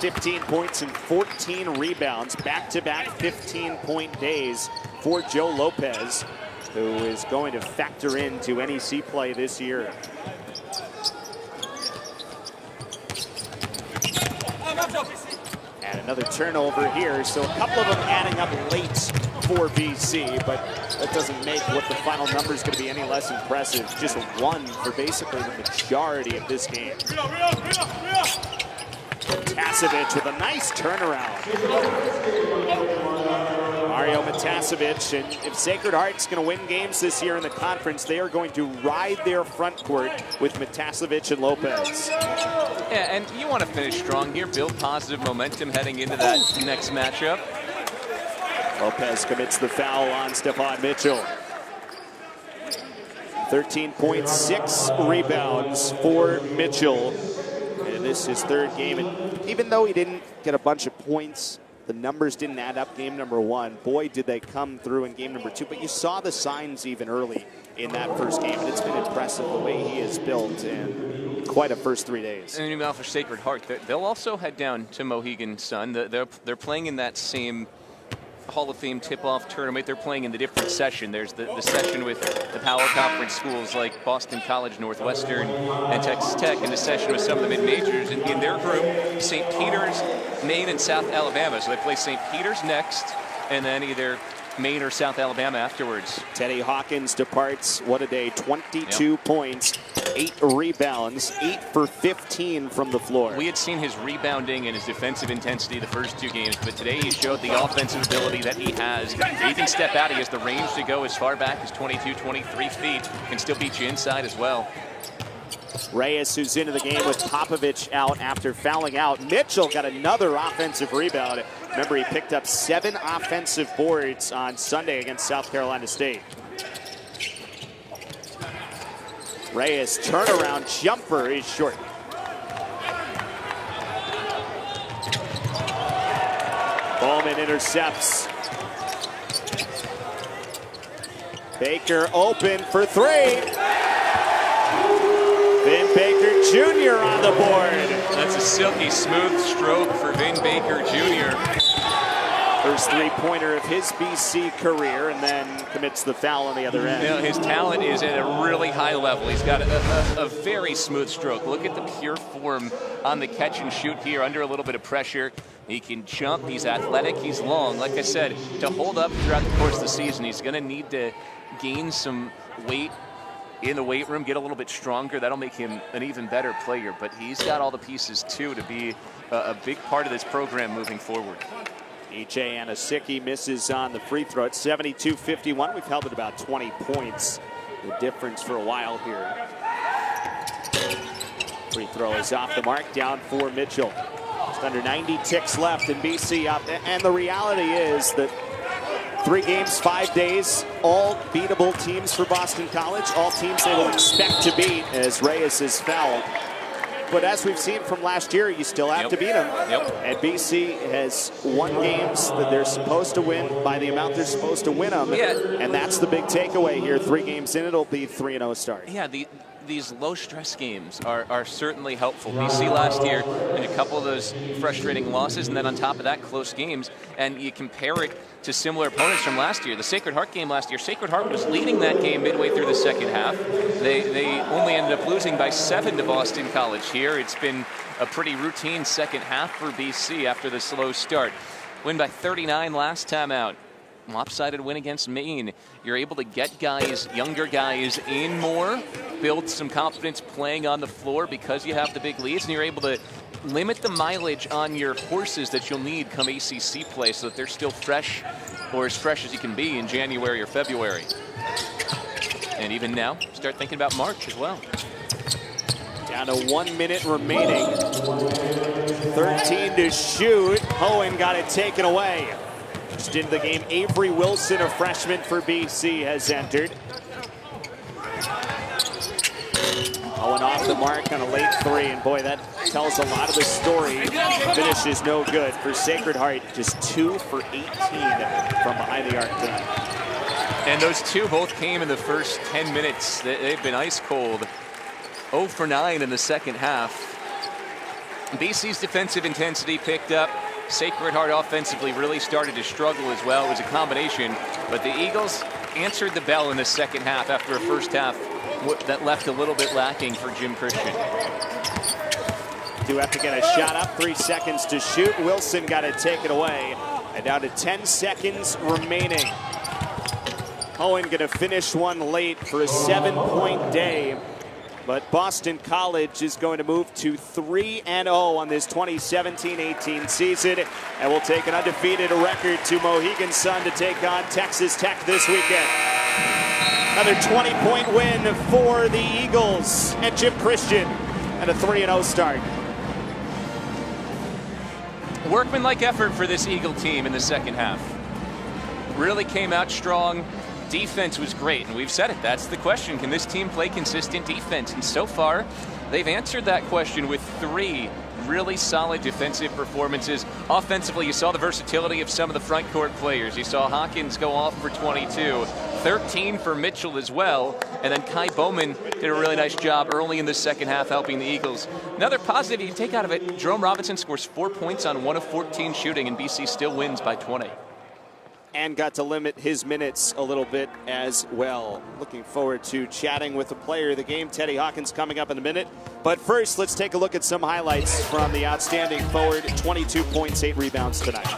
15 points and 14 rebounds. Back-to-back 15-point days for Joe Lopez, who is going to factor into NEC play this year. And another turnover here, so a couple of them adding up late for BC, but that doesn't make what the final number is going to be any less impressive. Just 1 for basically the majority of this game. Matasevich with a nice turnaround. Mario Matasevich, and if Sacred Heart's going to win games this year in the conference, they are going to ride their front court with Matasevich and Lopez. Yeah, and you want to finish strong here, build positive momentum heading into that next matchup. Lopez commits the foul on Stephon Mitchell. 13 points, 6 rebounds for Mitchell. And this is his 3rd game. And even though he didn't get a bunch of points, the numbers didn't add up game number 1. Boy, did they come through in game number 2. But you saw the signs even early in that first game. And it's been impressive the way he is built. And quite a first 3 days. And meanwhile, for Sacred Heart, they'll also head down to Mohegan Sun. They're playing in that same Hall of Fame tip-off tournament. They're playing in the different session. There's the session with the Power Conference schools like Boston College, Northwestern, and Texas Tech, and the session with some of the mid-majors. And in their group, St. Peter's, Maine, and South Alabama. So they play St. Peter's next, and then either Maine or South Alabama afterwards. Teddy Hawkins departs. What a day. 22 points, 8 rebounds, 8 for 15 from the floor. We had seen his rebounding and his defensive intensity the first 2 games, but today he showed the offensive ability that he has. He can step out. He has the range to go as far back as 22, 23 feet. Can still beat you inside as well. Reyes, who's into the game with Popovich out after fouling out. Mitchell got another offensive rebound. Remember, he picked up 7 offensive boards on Sunday against South Carolina State. Reyes turnaround jumper is short. Bowman intercepts. Baker open for 3. Vin Baker Jr. on the board. That's a silky smooth stroke for Vin Baker Jr. First 3-pointer of his BC career, and then commits the foul on the other end. You know, his talent is at a really high level. He's got a very smooth stroke. Look at the pure form on the catch and shoot here under a little bit of pressure. He can jump, he's athletic, he's long. Like I said, to hold up throughout the course of the season, he's going to need to gain some weight in the weight room, get a little bit stronger. That'll make him an even better player, but he's got all the pieces too to be a big part of this program moving forward. E.J. Anasicki misses on the free throw. It's 72-51. We've held it about 20 points. The difference for a while here. Free throw is off the mark, down for Mitchell. Just under 90 ticks left in BC up. And the reality is that 3 games, 5 days, all beatable teams for Boston College, all teams they will expect to beat as Reyes is fouled. But as we've seen from last year, you still have to beat them. And BC has won games that they're supposed to win by the amount they're supposed to win them. And that's the big takeaway here. 3 games in, it'll be 3-0 start. Yeah, these low-stress games are certainly helpful. BC last year in a couple of those frustrating losses, and then on top of that, close games. And you compare it to similar opponents from last year. The Sacred Heart game last year, Sacred Heart was leading that game midway through the second half. They only ended up losing by 7 to Boston College here. It's been a pretty routine second half for BC after the slow start. Win by 39 last time out. Lopsided win against Maine. You're able to get guys, younger guys, in more, build some confidence playing on the floor because you have the big leads, and you're able to limit the mileage on your horses that you'll need come ACC play so that they're still fresh, or as fresh as you can be in January or February. And even now, start thinking about March as well. Down to 1 minute remaining. 13 to shoot. Hohen got it taken away. Just into the game, Avery Wilson, a freshman for BC, has entered. Owen off the mark on a late 3, and boy, that tells a lot of the story. Finish is no good for Sacred Heart, just 2 for 18 from behind the arc tonight. And those 2 both came in the first 10 minutes. They've been ice cold. 0 for 9 in the second half. BC's defensive intensity picked up. Sacred Heart offensively really started to struggle as well. It was a combination, but the Eagles answered the bell in the second half after a first half that left a little bit lacking for Jim Christian. Do have to get a shot up, 3 seconds to shoot. Wilson got it taken away, and down to 10 seconds remaining. Hohen gonna finish one late for a 7-point day. But Boston College is going to move to 3-0 on this 2017-18 season, and will take an undefeated record to Mohegan Sun to take on Texas Tech this weekend. Another 20-point win for the Eagles and Jim Christian, and a 3-0 start. Workmanlike effort for this Eagle team in the second half. Really came out strong. Defense was great, and we've said it. That's the question. Can this team play consistent defense? And so far, they've answered that question with 3 really solid defensive performances. Offensively, you saw the versatility of some of the front court players. You saw Hawkins go off for 22, 13 for Mitchell as well, and then Kai Bowman did a really nice job early in the second half helping the Eagles. Another positive you can take out of it, Jerome Robinson scores 4 points on 1 of 14 shooting, and BC still wins by 20. And got to limit his minutes a little bit as well. Looking forward to chatting with the player of the game, Teddy Hawkins, coming up in a minute. But first, let's take a look at some highlights from the outstanding forward. 22 points, 8 rebounds tonight.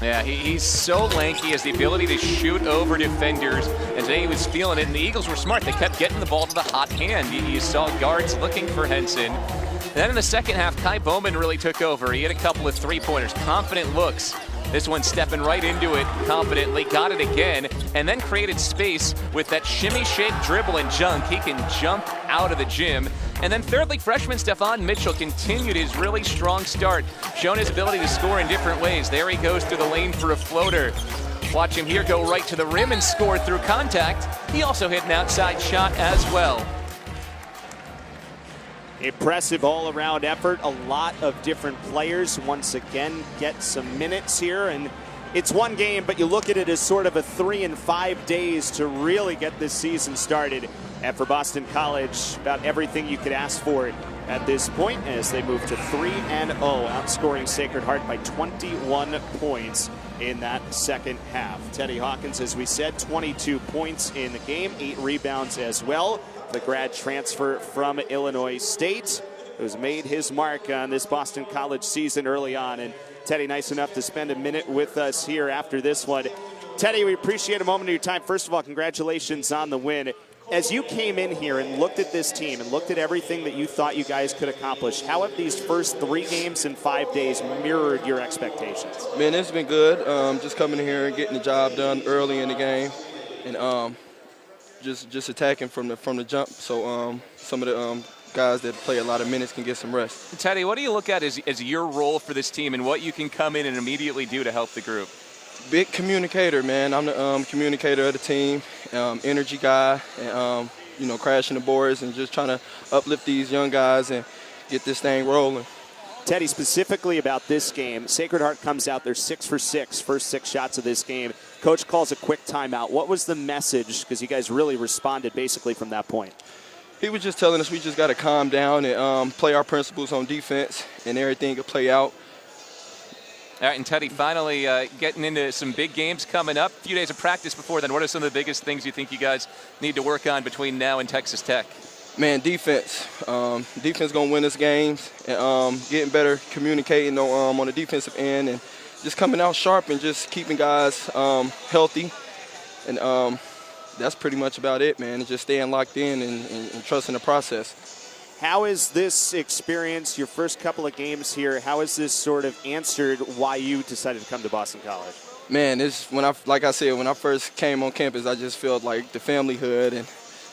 Yeah, he's so lanky, has the ability to shoot over defenders, and today he was feeling it, and the Eagles were smart. They kept getting the ball to the hot hand. You saw guards looking for Henson. And then in the second half, Kai Bowman really took over. He had a couple of three-pointers, confident looks. This one stepping right into it confidently, got it again, and then created space with that shimmy shake dribble and junk. He can jump out of the gym. And then thirdly, freshman Stephon Mitchell continued his really strong start, showing his ability to score in different ways. There he goes through the lane for a floater. Watch him here go right to the rim and score through contact. He also hit an outside shot as well. Impressive all-around effort. A lot of different players once again get some minutes here, and it's one game, but you look at it as sort of a 3 and 5 days to really get this season started. And for Boston College, about everything you could ask for at this point as they move to 3-0, outscoring Sacred Heart by 21 points in that second half. Teddy Hawkins, as we said, 22 points in the game, 8 rebounds as well. The grad transfer from Illinois State, who's made his mark on this Boston College season early on. And Teddy, nice enough to spend a minute with us here after this one. Teddy, we appreciate a moment of your time. First of all, congratulations on the win. As you came in here and looked at this team and looked at everything that you thought you guys could accomplish, how have these first 3 games in 5 days mirrored your expectations? Man, it's been good. Just coming here and getting the job done early in the game, and just attacking from the jump. So some of the guys that play a lot of minutes can get some rest. Teddy, what do you look at as your role for this team and what you can come in and immediately do to help the group? Big communicator, man. I'm the communicator of the team, energy guy, and crashing the boards and just trying to uplift these young guys and get this thing rolling. Teddy, specifically about this game, Sacred Heart comes out, they're 6 for 6, first 6 shots of this game. Coach calls a quick timeout. What was the message? Because you guys really responded basically from that point. He was just telling us we just got to calm down and play our principles on defense, and everything will play out. All right, and Teddy, finally getting into some big games coming up. A few days of practice before then. What are some of the biggest things you think you guys need to work on between now and Texas Tech? Man, defense. Defense going to win us games, and getting better communicating on the defensive end, and just coming out sharp and just keeping guys healthy. And that's pretty much about it, man. Just staying locked in and trusting the process. How is this experience, your first couple of games here, how has this sort of answered why you decided to come to Boston College? Man, like I said, when I first came on campus, I just felt like the familyhood and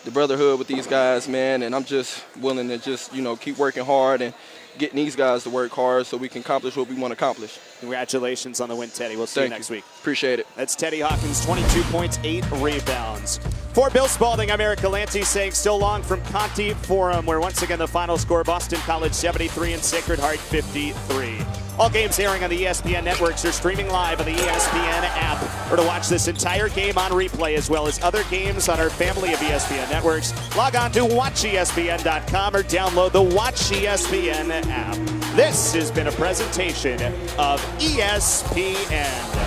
the brotherhood with these guys, man, and I'm just willing to just, keep working hard and getting these guys to work hard so we can accomplish what we want to accomplish. Congratulations on the win, Teddy. We'll see you next week. Appreciate it. That's Teddy Hawkins, 22 points, 8 rebounds. For Bill Spalding, I'm Eric Galanti saying still long from Conti Forum, where once again the final score, Boston College 73 and Sacred Heart 53. All games airing on the ESPN networks are streaming live on the ESPN app. Or to watch this entire game on replay as well as other games on our family of ESPN networks, log on to watchespn.com or download the Watch ESPN app. This has been a presentation of ESPN.